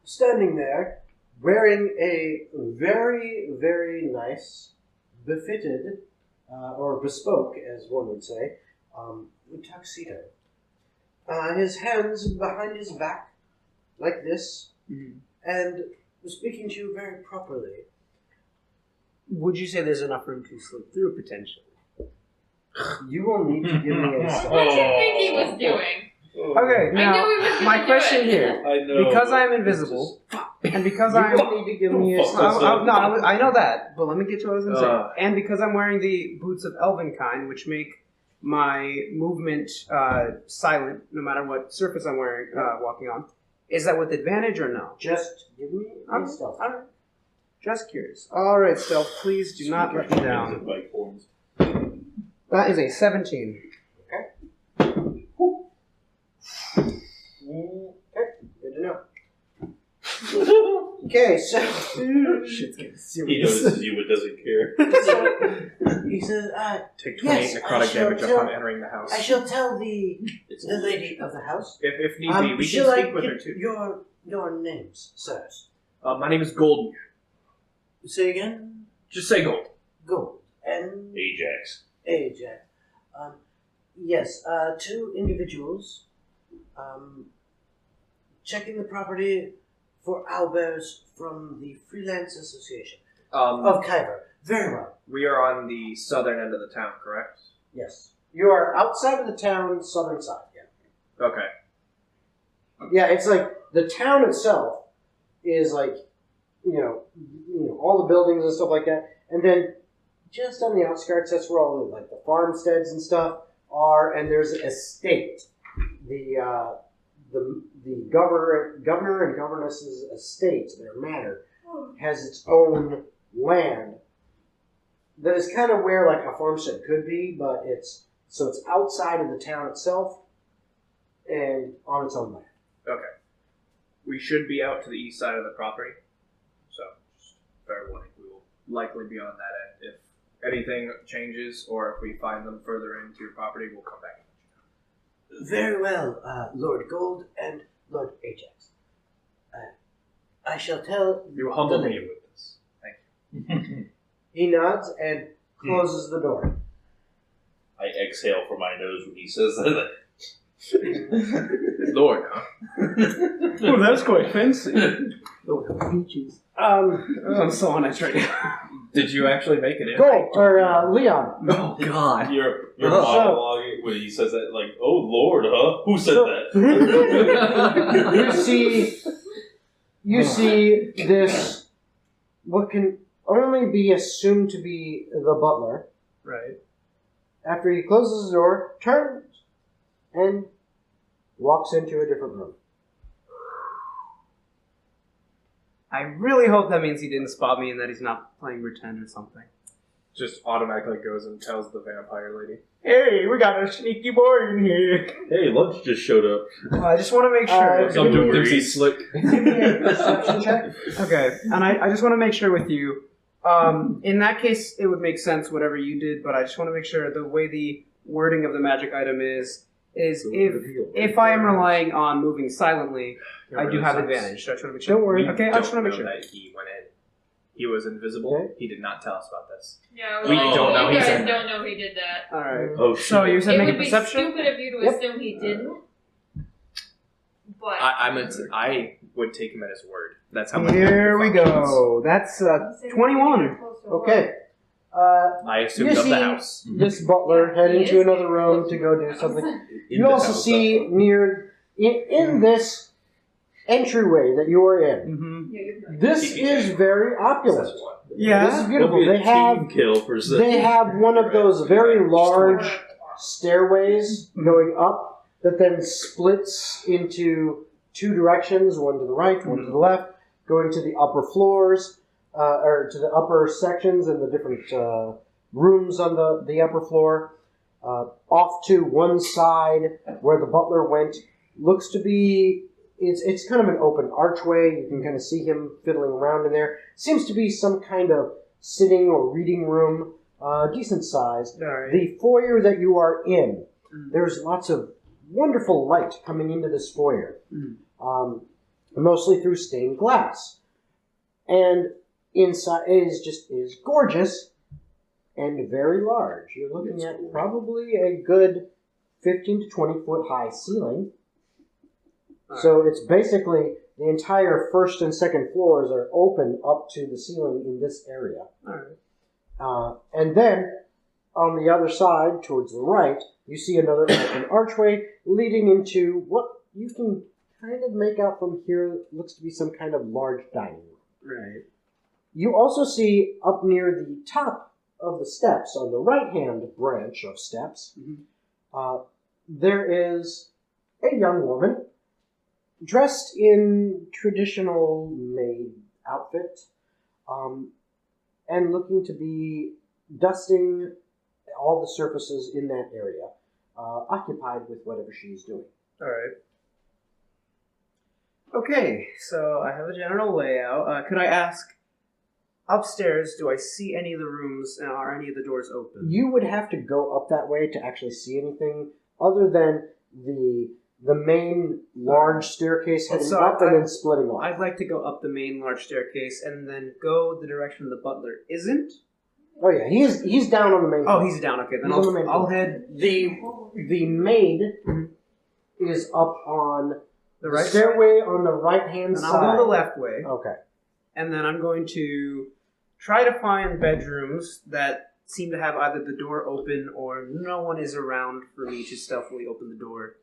standing there, wearing a very, very nice, befitted, or bespoke, as one would say, tuxedo. His hands behind his back, like this, and speaking to you very properly. Would you say there's enough room to slip through potentially? You will need to give me a What do you think he was doing? Okay, I now knew he was my gonna do question it. here, I know. because I'm invisible, and because I'm You need to give me a I know that, but let me get to what I was going to say. And because I'm wearing the boots of Elvenkind, which make my movement silent, no matter what surface I'm wearing, walking on, is that with advantage or no? Just give me a stealth. All right. Just curious. All right, Stealth, please do not let me down. That is a 17. Okay, good to know. Okay, so Shit's getting He serious. notices you but doesn't care. he says, Take 28 Yes, I necrotic shall damage tell- upon entering the house. I shall tell the lady of the house. If need be, we shall can I speak with her get too. your names, sirs? My name is Golden. Say again. Just say Gold. Gold and Ajax. Ajax. Yes, two individuals checking the property for owlbears from the Freelance Association of Kyber. Very well. We are on the southern end of the town, correct? Yes. You are outside of the town, southern side, yeah. Okay. Yeah, it's like the town itself is like, you know, all the buildings and stuff like that. And then just on the outskirts, that's where all the, like, the farmsteads and stuff are, and there's an estate. The governor and governess's estate, their manor, has its own land that is kind of where like a farmstead could be, but it's outside of the town itself and on its own land. Okay. We should be out to the east side of the property. So, just fair warning, we will likely be on that end. If anything changes or if we find them further into your property, we'll come back. Very well, Lord Gold and Lord Ajax. I shall tell. You humble the me lady. with this. Thank you. He nods and closes the door. I exhale from my nose when he says that. Lord, huh? Oh, that's quite fancy. I'm so on it right now. Did you actually make it in? Gold or Leon. Oh, God. You're So- monologuing when he says that, like, oh Lord, huh? Who said So- that? You see this, what can only be assumed to be the butler. Right. After he closes the door, turns and walks into a different room. I really hope that means he didn't spot me and that he's not playing pretend or something. Just automatically goes and tells the vampire lady. Hey, we got a sneaky boy in here. Hey, lunch just showed up. Well, I just want to make sure. Some give me a- degree. Slick. Give me a perception check. Okay, and I just want to make sure with you. In that case, it would make sense whatever you did, but I just want to make sure the way the wording of the magic item is if I am relying on moving silently, I do have advantage. So I just want to make sure. Don't worry. Okay, I just want to make sure. That he went in. He was invisible. Okay. He did not tell us about this. Yeah, We well, don't know you he's guys in don't know he did that. All right. Oh, So you said It make a would be perception. stupid of you to Yep. assume he didn't. But I would take him at his word. That's how my Here we functions. go. That's 21. Okay. I You assumed of see the house. this butler head into another room to go do something. You also see in this entryway that you are in. Mm-hmm. This is very opulent. This is Yeah. beautiful. They have one of those very large stairways going up that then splits into two directions, one to the right, one to the left, going to the upper floors, or to the upper sections and the different rooms on the upper floor. Off to one side where the butler went looks to be, it's kind of an open archway. You can kind of see him fiddling around in there. Seems to be some kind of sitting or reading room, decent size. Alright. The foyer that you are in, there's lots of wonderful light coming into this foyer, mostly through stained glass. And inside is gorgeous and very large. You're looking at probably a good 15 to 20 foot high ceiling. So it's basically the entire first and second floors are open up to the ceiling in this area. And then on the other side, towards the right, you see another open archway leading into what you can kind of make out from here looks to be some kind of large dining room. Right. You also see up near the top of the steps, on the right-hand branch of steps, there is a young woman dressed in traditional maid outfit, and looking to be dusting all the surfaces in that area, occupied with whatever she's doing. Alright. Okay, so I have a general layout. Could I ask, upstairs, do I see any of the rooms and are any of the doors open? You would have to go up that way to actually see anything other than the main large staircase heading So up and then splitting off. I'd like to go up the main large staircase and then go the direction the butler isn't. Oh yeah, he's down on the main Oh, floor. he's down. Okay, then He's on the main I'll floor. head The maid is up on the right stairway on the right hand and side. I'll go the left way. Okay. And then I'm going to try to find bedrooms that seem to have either the door open or no one is around for me to stealthily open the door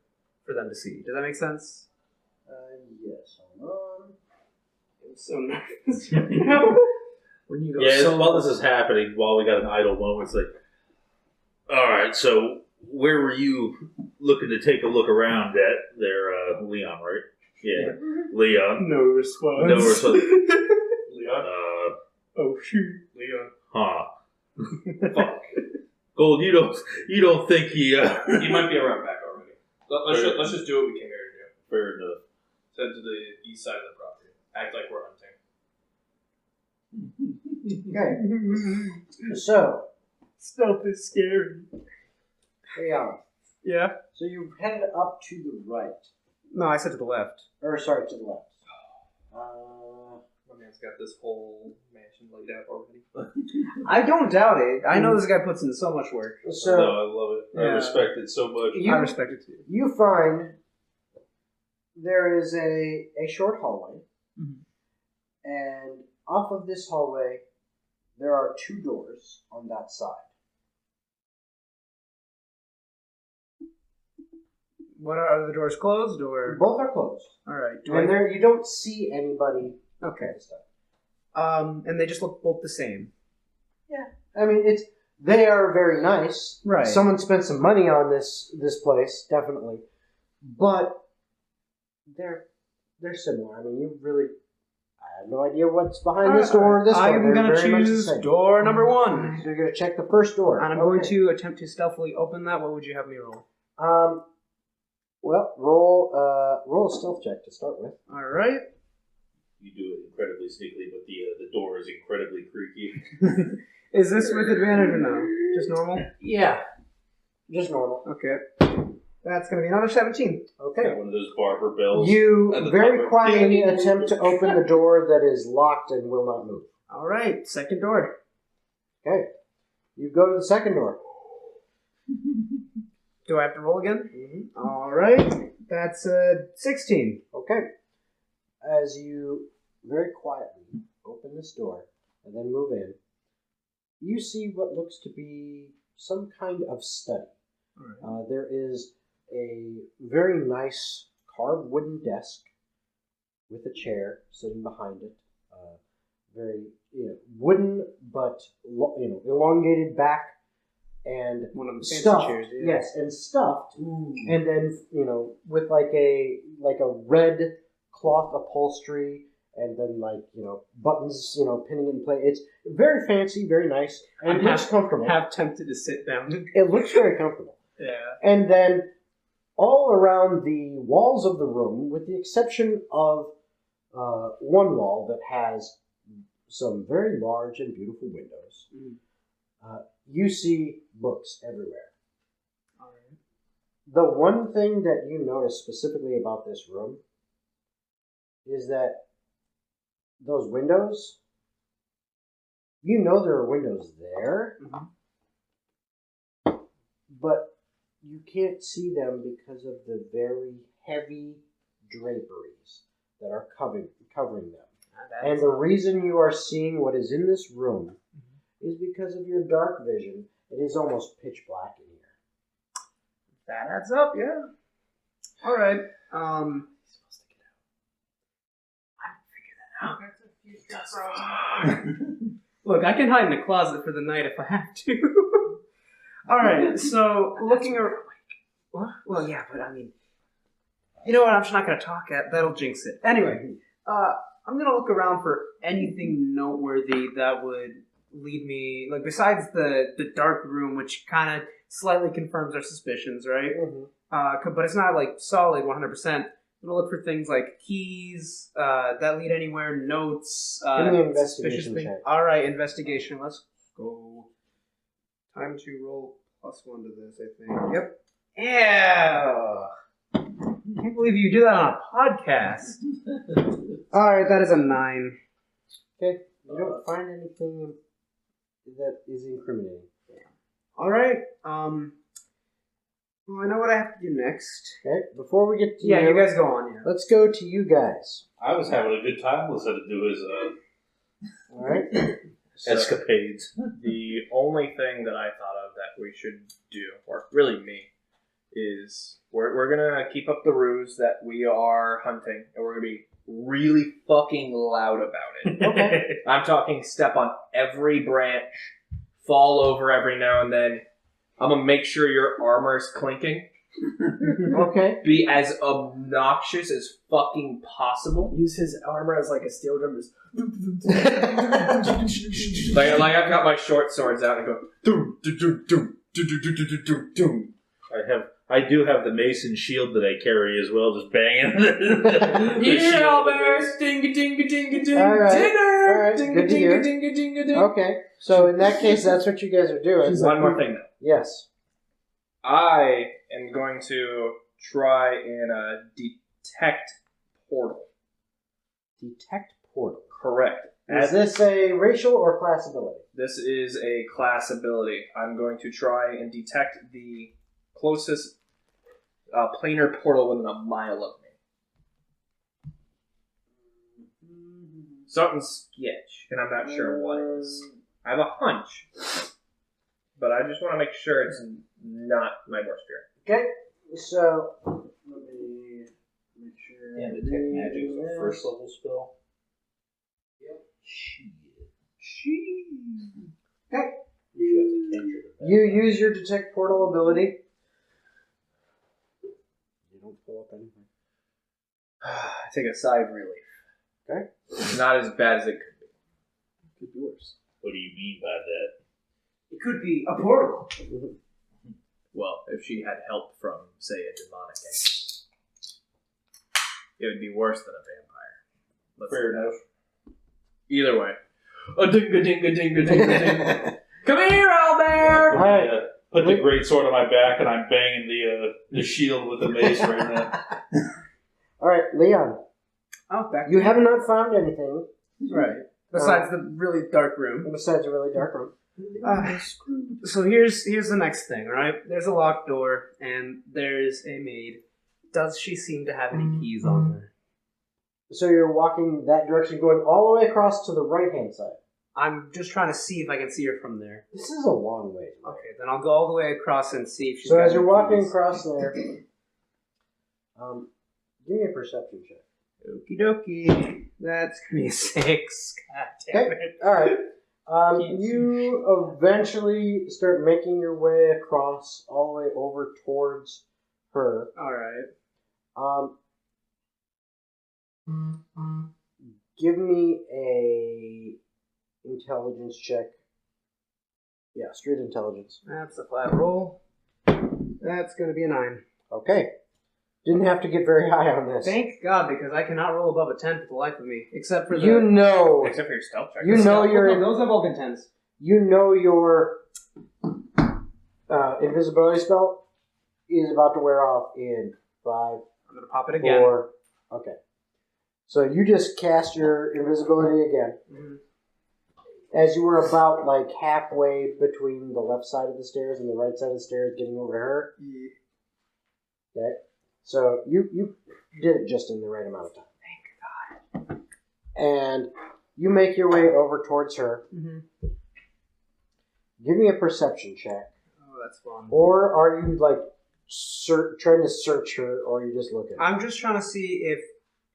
for them to see. Does that make sense? Yes. Hold on. I'm so nervous right now. When you go Yeah, while this is happening, while we got an idle moment, it's like, all right, so where were you looking to take a look around at there, Leon, right? Yeah, Leon. No response. No response. Leon? Oh shoot. Leon. Huh. Fuck. Gold, you don't think he, He might be around back already. Let's just do what we came here to do. Fair enough. Head to the east side of the property. Act like we're hunting. Okay. So, Stealth is scary. yeah. Yeah? So you headed up to the right. No, I said to the left. Or sorry, to the left. My man's got this whole mansion laid out already. I don't doubt it. I know this guy puts in so much work. So No, I love it. I Yeah. respect it so much. I respect it too. you find there is a short hallway, and off of this hallway there are two doors on that side. What are the doors closed or? Both are closed, Alright. and there you don't see anybody. Okay. This time. And they just look both the same. I mean, they are very nice. Right. Someone spent some money on this place, definitely, but they're similar. I mean, I have no idea what's behind this door or this door. I'm They're gonna very much the choose same. door number 1. So you're gonna check the first door, And I'm going to attempt to stealthily open that. What would you have me roll? Well, roll a stealth check to start with. Alright. You do it incredibly sneakily, but the door is incredibly creaky. Is this with advantage or no? Just normal? Yeah, just normal. Okay. That's going to be another 17. Okay. Got one of those barber bells. You at the very top of- quietly attempt to open the door that is locked and will not move. Alright, second door. Okay. You go to the second door. Do I have to roll again? Alright. That's 16. Okay. As you very quietly open this door and then move in, you see what looks to be some kind of study. There is a very nice carved wooden desk with a chair sitting behind it. Very wooden, but elongated back and One of the fancy stuffed. chairs, yeah. Yes, and stuffed, Ooh. and then with like a red cloth upholstery, and then buttons pinning in place. It's very fancy, very nice, and it looks comfortable. Half tempted to sit down. It looks very comfortable. Yeah. And then all around the walls of the room, with the exception of one wall that has some very large and beautiful windows, you see books everywhere. All right. The one thing that you notice specifically about this room is that those windows, there are windows there, but you can't see them because of the very heavy draperies that are covering them. And the reason you are seeing what is in this room is because of your dark vision. It is almost pitch black in here. That adds up, yeah. All right. That's a future problem. Look, I can hide in the closet for the night if I have to. All right. So looking around. What? Well, yeah, but I mean, you know what? I'm just not gonna talk at. That'll jinx it. Anyway, I'm gonna look around for anything noteworthy that would lead me, like besides the dark room, which kind of slightly confirms our suspicions, right? But it's not like solid 100%. I'm gonna look for things like keys that lead anywhere, notes, Give me an suspicious investigation things. check. All right, investigation. Let's go. Time to roll +1 to this, I think. Yep. Yeah. Can't believe you do that on a podcast. All right, that is a 9. Okay, you don't find anything that is incriminating. All right. Well, I know what I have to do next. Okay, before we get to Yeah, you guys go on. Yeah. let's go to you guys. I was having a good time listening to his All right. escapades. The only thing that I thought of that we should do, or really me, is we're gonna keep up the ruse that we are hunting, and we're gonna be really fucking loud about it. Okay. I'm talking step on every branch, fall over every now and then. I'm gonna make sure your armor's clinking. Okay. Be as obnoxious as fucking possible. Use his armor as like a steel drum. Just Like I've got my short swords out and go doom doom doom doom doom doom doom doom. I do have the mason shield that I carry as well, just banging. the Yeah, shield. Albert! Dinga dinga dinga ding! All right. Dinner! All right. Dinga Good to dinga hear. dinga dinga ding! Okay. So in that case, that's what you guys are doing. One more thing though. Yes. I am going to try and detect portal. Detect portal. Correct. Is this a racial or class ability? This is a class ability. I'm going to try and detect the closest planar portal within a mile of me. Something's sketch, and I'm not sure what it is. I have a hunch, but I just want to make sure it's not my worst fear. Okay. So let me make sure. And detect magic is a first level spell. Yep. Shit. Okay. You should have to cantrip it. You use your detect portal ability. You don't pull up anything. I take a sigh of relief. Okay. It's not as bad as it could be. Could be worse. What do you mean by that? It could be a portal. Well, if she had help from, say, a demonic entity, it would be worse than a vampire. Fair enough. Either way. A dinga dinga dinga dinga ding. Come here, Albert! Alright. Put the great sword on my back, and I'm banging the shield with the mace right now. All right, Leon. Oh, back. You have not found anything Right. Besides the really dark room. besides a really dark room. So here's the next thing, right? There's a locked door, and there's a maid. Does she seem to have any keys on her? So you're walking that direction, going all the way across to the right-hand side. I'm just trying to see if I can see her from there. This is a long way. Okay, then I'll go all the way across and see if she's So got as you're any walking keys. across there, give me a perception check. Okie dokie. That's gonna be a 6. God damn Okay. it. All right. You eventually start making your way across, all the way over towards her. Alright. Give me a intelligence check. Yeah, straight intelligence. That's a flat roll. That's gonna be a 9. Okay. Didn't have to get very high on this. Thank God, because I cannot roll above a 10 for the life of me. Except for the... You know. Except for your stealth check. You know No, your. those have all been 10s. You know your invisibility spell is about to wear off in 5, I'm gonna pop it again. 4. Okay. So you just cast your invisibility again. Mhm. As you were about like halfway between the left side of the stairs and the right side of the stairs, getting over to her. Okay. So you did it just in the right amount of time. Thank God. And you make your way over towards her. Mm-hmm. Give me a perception check. Oh, that's fun. Or are you like trying to search her, or are you just looking? I'm just trying to see if,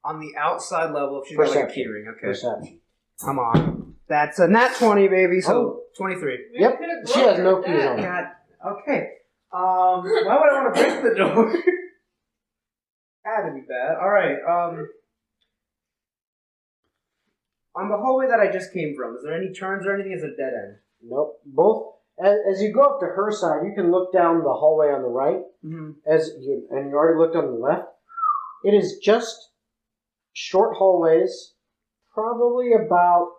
on the outside level, if she's got like a Perception. keyring. Okay. Perception. Come on. That's a nat 20, baby. So 23. Yep. She has no keys on her. God. Okay. Why would I want to break the door? Had to be bad. All right. On the hallway that I just came from, is there any turns or anything? Is it a dead end? Nope. Both. As you go up to her side, you can look down the hallway on the right. Mm-hmm. And you already looked on the left. It is just short hallways, probably about.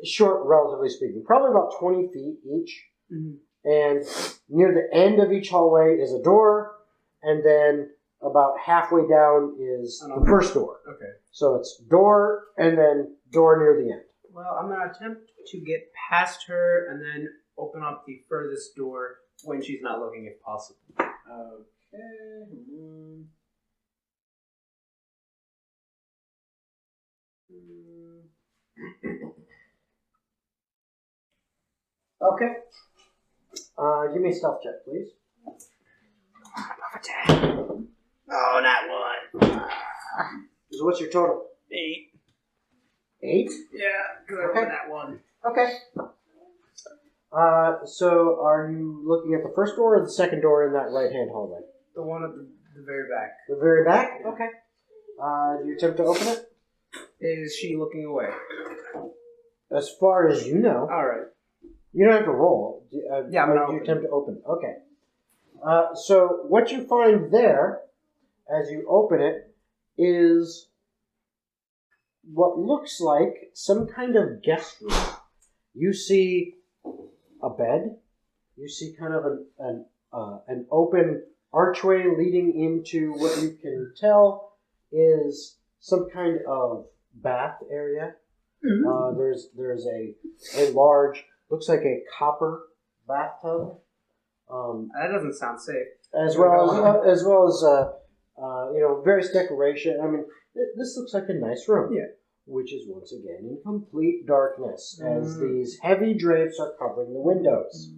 Short, relatively speaking, probably about 20 feet each. Mm-hmm. And near the end of each hallway is a door, and then about halfway down is the first door. Okay. So it's door, and then door near the end. Well, I'm going to attempt to get past her and then open up the furthest door when she's not looking, if possible. Okay. Give me a stealth check, please. Oh, not 1. So what's your total? 8. 8? Yeah, because I Okay. rolled that 1. Okay. So are you looking at the first door or the second door in that right-hand hallway? The one at the very back. The very back? Okay. Do you attempt to open it? Is she looking away? As far as you know. All right. You don't have to roll. Yeah, I'm gonna you open attempt to open. Okay. So what you find there, as you open it, is what looks like some kind of guest room. You see a bed. You see kind of an open archway leading into what you can tell is some kind of bath area. Mm-hmm. There's a large, looks like a copper bathtub, That doesn't sound safe. as well as various decoration. I mean, this looks like a nice room. Yeah. Which is once again in complete darkness, as these heavy drapes are covering the windows.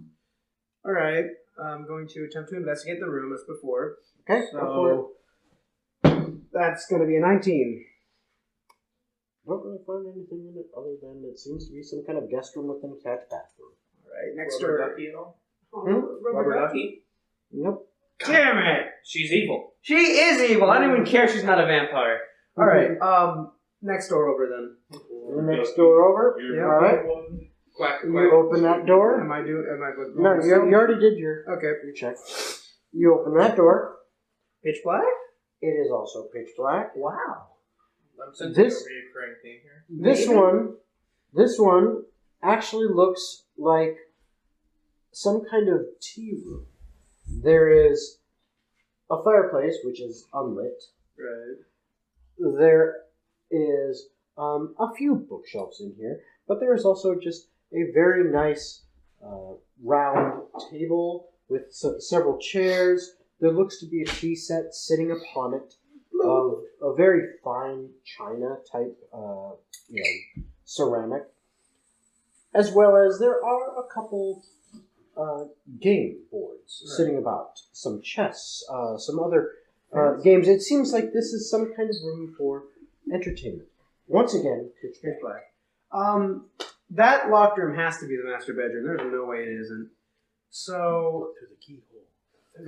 All right. I'm going to attempt to investigate the room as before. Okay, go for it. So that's going to be a 19. Don't really find anything in it other than it seems to be some kind of guest room with an attached bathroom. All right. Next Rubber door. ducky at all? Rubber ducky? Nope. Damn it! She's evil. She is evil. I don't even care. She's not a vampire. All right. Next door over then. The next door over. Yeah. All right. Quack, You quack. open that door. Am I good? No, you already did your Okay. check. You open that door. Pitch black? It is also pitch black. Wow. I'm sensing This- a reoccurring theme here. This one actually looks like some kind of tea room. There is a fireplace, which is unlit. Right. There is a few bookshelves in here, but there is also just a very nice round table with several chairs. There looks to be a tea set sitting upon it. of a very fine china type, ceramic, as well as there are a couple game boards sitting about, some chess, some other games. It seems like this is some kind of room for entertainment. Once again, pitch black. That locked room has to be the master bedroom. There's no way it isn't. So Through the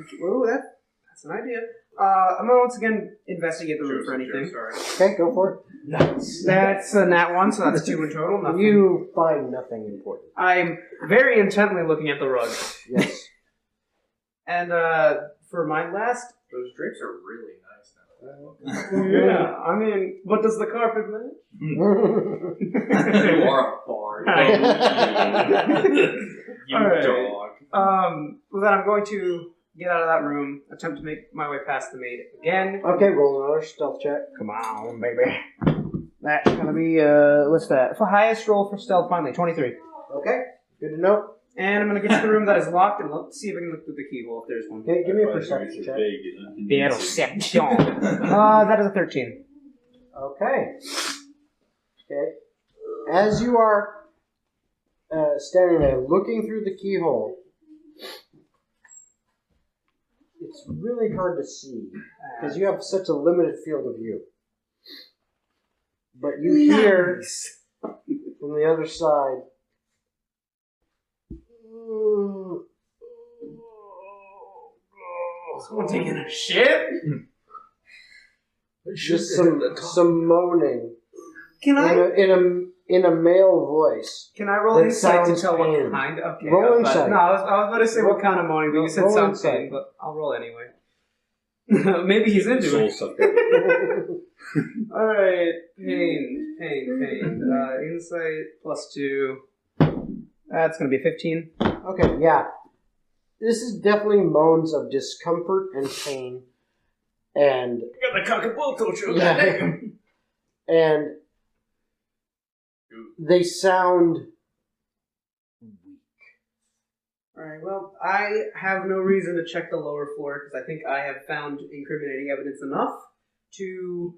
keyhole. Oh, that's an idea. I'm gonna once again investigate the room for anything. Okay, go for it. That's a nat 1, so that's 2 in total. Nothing. You find nothing important. I'm very intently looking at the rug. Yes. And for my last... Those drapes are really nice now. Yeah, I mean, what does the carpet match? You are a bard. You All right. dog. Well, then I'm going to get out of that room, attempt to make my way past the maid again. Okay, roll another stealth check. Come on, baby. That's gonna be, what's that? For highest roll for stealth, finally, 23. Okay, good to know. And I'm gonna get to the room that is locked and see if I can look through the keyhole if there's one. Okay, give me a perception check. Perception. That is a 13. Okay. Okay. As you are standing there looking through the keyhole, it's really hard to see because you have such a limited field of view. But you hear from the other side. Someone taking a shit? Just some moaning Can I in a male voice. can I roll That insight to sounds tell what pain. kind? Okay. Roll I was insight. no, I was about to say what kind of moaning, but you said Roll sound insight. pain, but I'll roll anyway. Maybe he's into Soul it. sucker. Alright. Pain. Insight plus 2. That's gonna be 15. Okay, yeah. This is definitely moans of discomfort and pain, and Got the cock and bull torture. yeah, and they sound weak. Alright, well, I have no reason to check the lower floor because I think I have found incriminating evidence enough to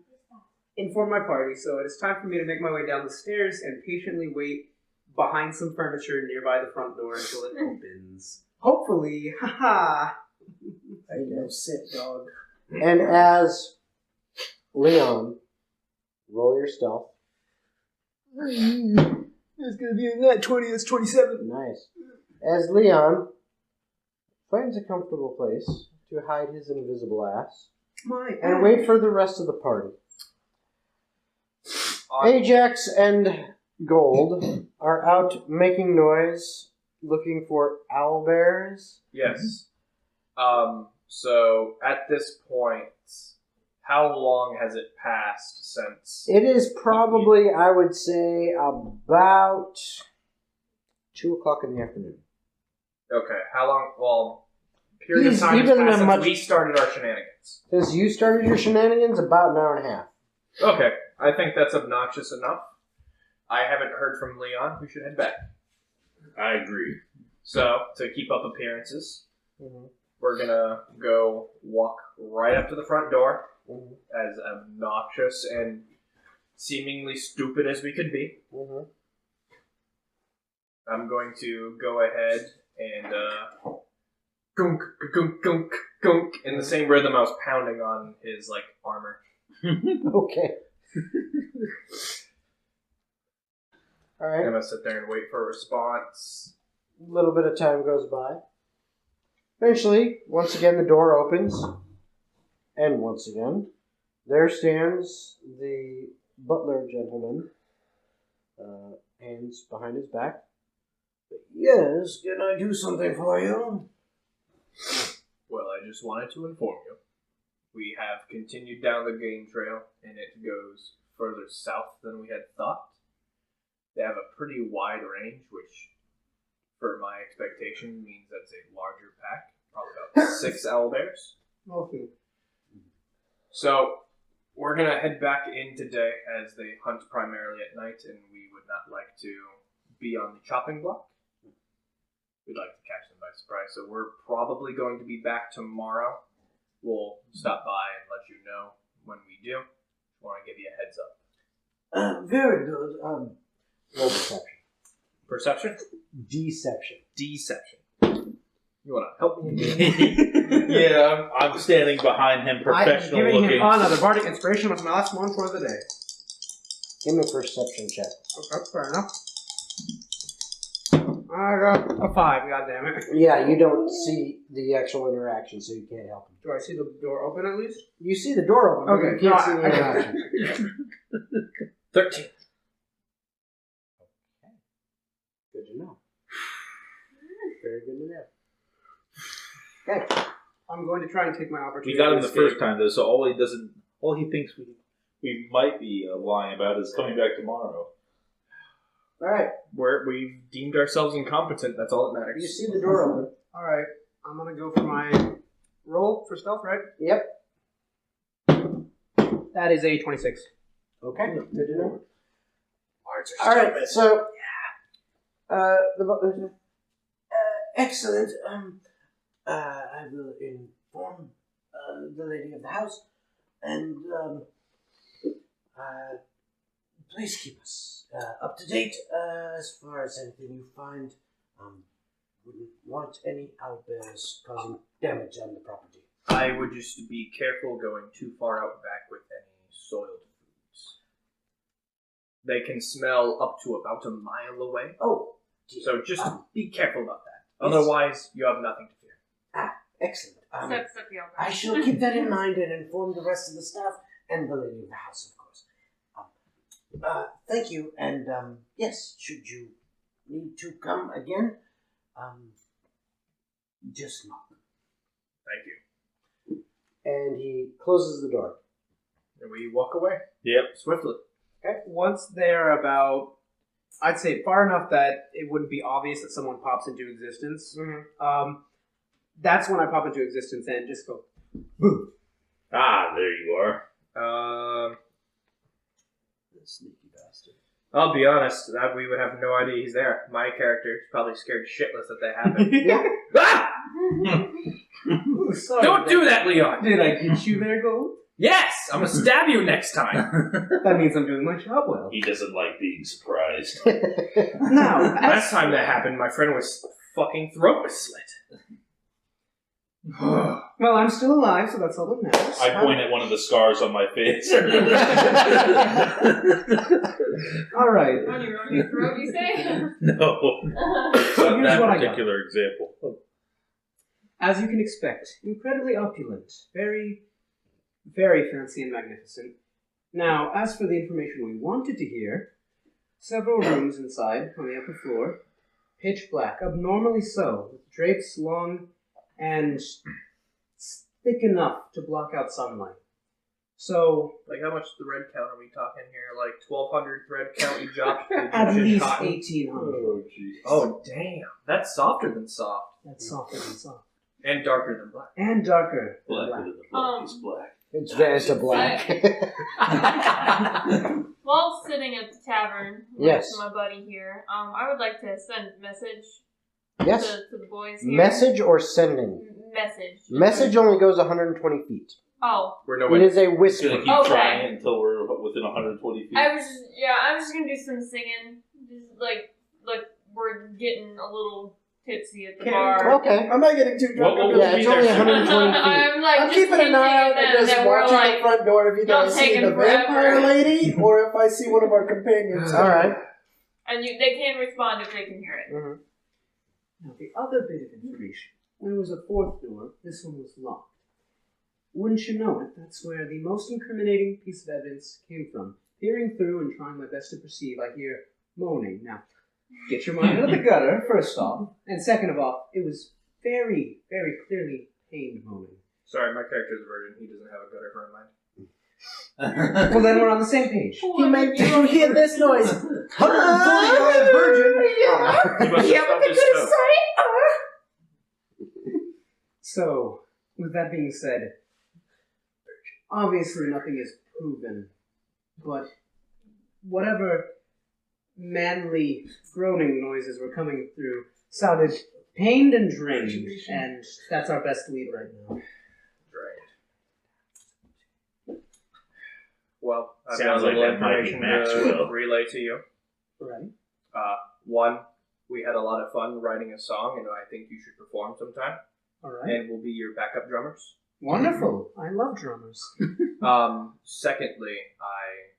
inform my party, so it is time for me to make my way down the stairs and patiently wait behind some furniture nearby the front door until it opens. Hopefully, haha. I know, sit, dog. And as Leon, roll your stealth. It's gonna be that 20, that's 27. Nice. As Leon finds a comfortable place to hide his invisible ass and wait for the rest of the party. Ajax and Gold are out making noise, looking for owlbears. Yes. So at this point, how long has it passed since? It is probably, I would say, about 2 o'clock in the afternoon. Okay. How long? Well, period of He's time has given passed them since much- we started our shenanigans. Since you started your shenanigans, about an hour and a half. Okay. I think that's obnoxious enough. I haven't heard from Leon. We should head back. I agree. So, to keep up appearances, Mm-hmm. we're gonna go walk right up to the front door, Mm-hmm. as obnoxious and seemingly stupid as we could be. Mm-hmm. I'm going to go ahead and gunk, gunk, gunk, gunk, in the same rhythm I was pounding on his, armor. Okay. All I'm right. gonna sit there and wait for a response. A little bit of time goes by. Eventually, once again, the door opens. And once again, there stands the butler gentleman, hands behind his back. Yes, can I do something for you? Well, I just wanted to inform you. We have continued down the game trail, and it goes further south than we had thought. They have a pretty wide range, which, for my expectation, means that's a larger pack. Probably about 6 owlbears. Okay. So, we're going to head back in today, as they hunt primarily at night, and we would not like to be on the chopping block. We'd like to catch them by surprise, so we're probably going to be back tomorrow. We'll stop by and let you know when we do. I want to give you a heads up. Very good. Roll perception. Perception? Deception. Deception. You want to help me? Yeah, I'm standing behind him, I'm professional giving looking. him another bardic inspiration, which is my last one for the day. Give me a perception check. Okay, fair enough. I got a 5, goddammit. Yeah, you don't see the actual interaction, so you can't help him. Do I see the door open at least? You see the door open, but Okay, you can't no, see the I- interaction. 13. Good to know. Very good to know. Okay. I'm going to try and take my opportunity. We got him to the escape. first time though, so all he thinks we might be lying about is coming back tomorrow. All right. We've deemed ourselves incompetent. That's all that matters. You see the door open. Alright, I'm gonna go for my roll for stealth, right? Yep. That is a 26. Okay. Good to know. All right. So, excellent. I will inform the lady of the house, and please keep us up to date as far as anything you find. Wouldn't want any owlbears causing damage on the property. I would just be careful going too far out back with any soiled foods. They can smell up to about a mile away. Oh, dear. So just be careful about that. Yes. Otherwise, you have nothing to fear. Excellent. Except the I shall keep that in mind and inform the rest of the staff and the lady of the house, of course. Thank you, and yes, should you need to come again, just knock. Thank you. And he closes the door. And we walk away. Yep. Swiftly. Okay. Once they're about, I'd say far enough that it wouldn't be obvious that someone pops into existence. That's when I pop into existence and just go, boom. Ah, there you are. Sneaky bastard. I'll be honest, that we would have no idea he's there. My character is probably scared shitless that they happen. Yeah. Ah! Ooh, sorry, Don't do that, Leon! Did I get you there, Gold? Yes! I'm gonna stab you next time! That means I'm doing my job well. He doesn't like being surprised. Now, Last time that happened, my friend was fucking throat was slit. well, I'm still alive, so that's all that matters. I point at one of the scars on my face. All right. On your throat, you say? No, So not here's that what I got. particular example. As you can expect, incredibly opulent, very, very fancy and magnificent. Now, as for the information we wanted to hear, several rooms inside on the upper floor, pitch black, abnormally so, with drapes long and thick enough to block out sunlight. So, Like, how much the red count are we talking here? Like, 1,200 thread count you dropped? at least cotton? 1,800. Oh, jeez. Oh, damn. That's softer than soft. That's softer than soft. And darker than black. And darker than Blacker black. than the black is black. It's Vanta Black. While sitting at the tavern Yes. with my buddy here, I would like to send a message Yes. to the boys here. Message or sending? Message. Message only goes 120 feet. Oh, We're no It way. is a Just whisper. gonna keep Okay. trying it until we're within 120 feet. I'm just gonna do some singing. Just like we're getting a little tipsy at the bar. Okay. I'm not getting too drunk. What I'm will Yeah, be it's only there? 120 feet. I'm like I'm just keeping an eye out hinting at and them just that we're watching like, the front door if you don't guys take see him the vampire forever. lady or if I see one of our companions. All right. and they can respond if they can hear it. Now, the other bit of information. There was a fourth door. This one was locked. Wouldn't you know it, that's where the most incriminating piece of evidence came from. Peering through and trying my best to perceive, I hear moaning. Now, get your mind out of the gutter, first off. And second of all, it was very, very clearly pained moaning. Sorry, my character's a virgin. He doesn't have a gutter for a mind. Well, then we're on the same page. He meant to hear this noise. 140-year-old virgin. He must have stubbed his toe. So, with that being said, obviously nothing is proven, but whatever manly groaning noises were coming through sounded pained and drained, and that's our best lead right now. I've Sounds got a like little that might be information Maxwell. to relay to you. Right. One, we had a lot of fun writing a song, and I think you should perform sometime. All right. And we'll be your backup drummers. Wonderful. I love drummers. Secondly, I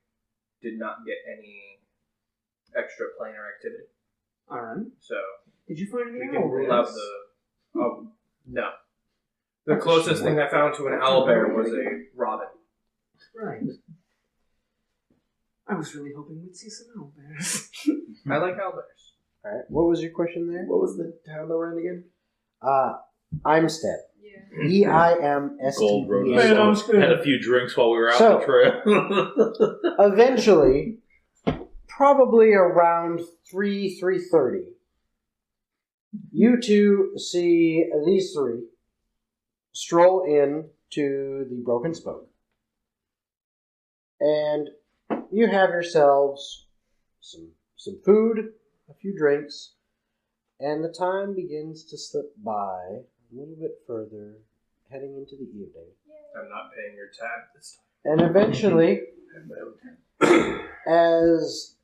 did not get any extra planar activity, All right. so Did you find we any can rule out owlbears? the. Oh no, the closest thing I found to an owlbear was a robin. Right. I was really hoping we'd see some owlbears. I like owlbears. Alright, what was your question there? What was the town that we're in again? Imstead. Yeah. E-I-M-S-T-E-D. Gold Road. Man, I'm scared. Had a few drinks while we were out So- the trail. Eventually, probably around 3:30, you two see these three stroll in to the Broken Spoke. And you have yourselves some food, a few drinks, and the time begins to slip by a little bit further, heading into the evening. I'm not paying your tab this time. And eventually, as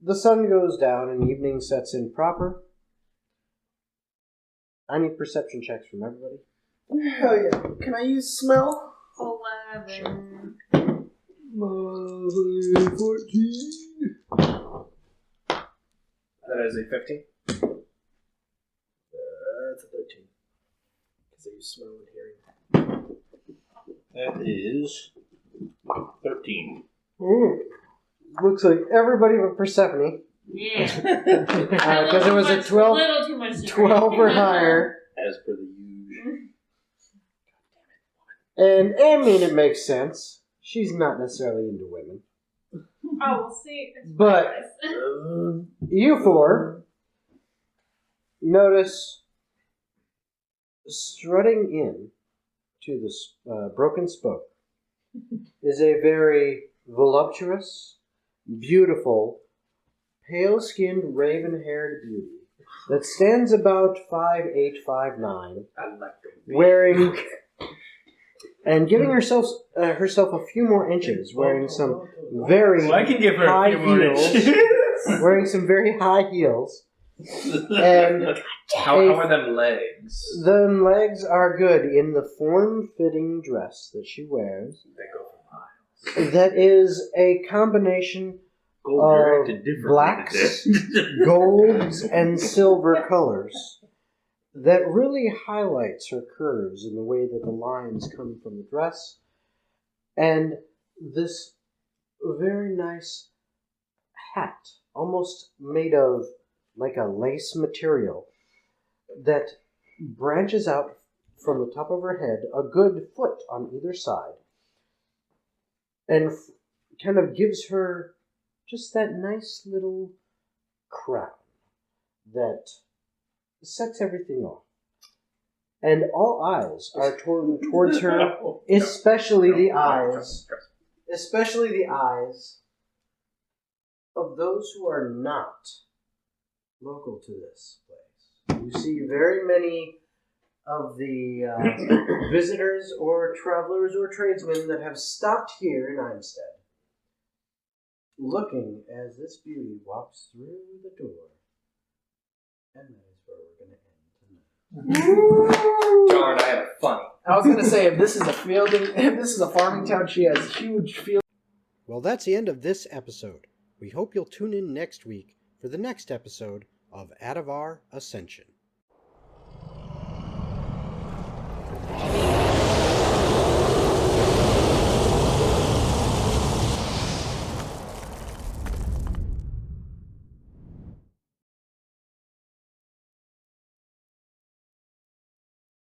the sun goes down and evening sets in proper, I need perception checks from everybody. Hell yeah. Can I use smell? 11. 14. That is a 15. That's a 13. Because I use smell and hearing. That is 13. Looks like everybody but Persephone, Yeah. because it was a 12, little too much. 12 or higher. As per the usual. And I mean, it makes sense. She's not necessarily into women. Oh, we'll see. But you four notice strutting in to the Broken Spoke is a very voluptuous, beautiful, pale-skinned, raven-haired beauty that stands about 5'8", 5'9", I like them. wearing and giving herself a few more inches, wearing some very Well, I can give her high a few more heels, inches. wearing some very high heels, and How are them legs? the legs are good in the form-fitting dress that she wears. They go for miles. That is a combination Gold directed differently blacks, today. golds, and silver colors that really highlights her curves in the way that the lines come from the dress, and this very nice hat, almost made of like a lace material that branches out from the top of her head a good foot on either side, and kind of gives her just that nice little crown that sets everything off. And all eyes are towards her, especially the eyes of those who are not local to this place. You see very many of the visitors or travelers or tradesmen that have stopped here in Imstead, looking as this beauty walks through the door. And that is where we're going to end tonight. Darn, I had fun. I was gonna say if this is a farming town, she has huge field. Well, that's the end of this episode. We hope you'll tune in next week for the next episode of Atavar Ascension.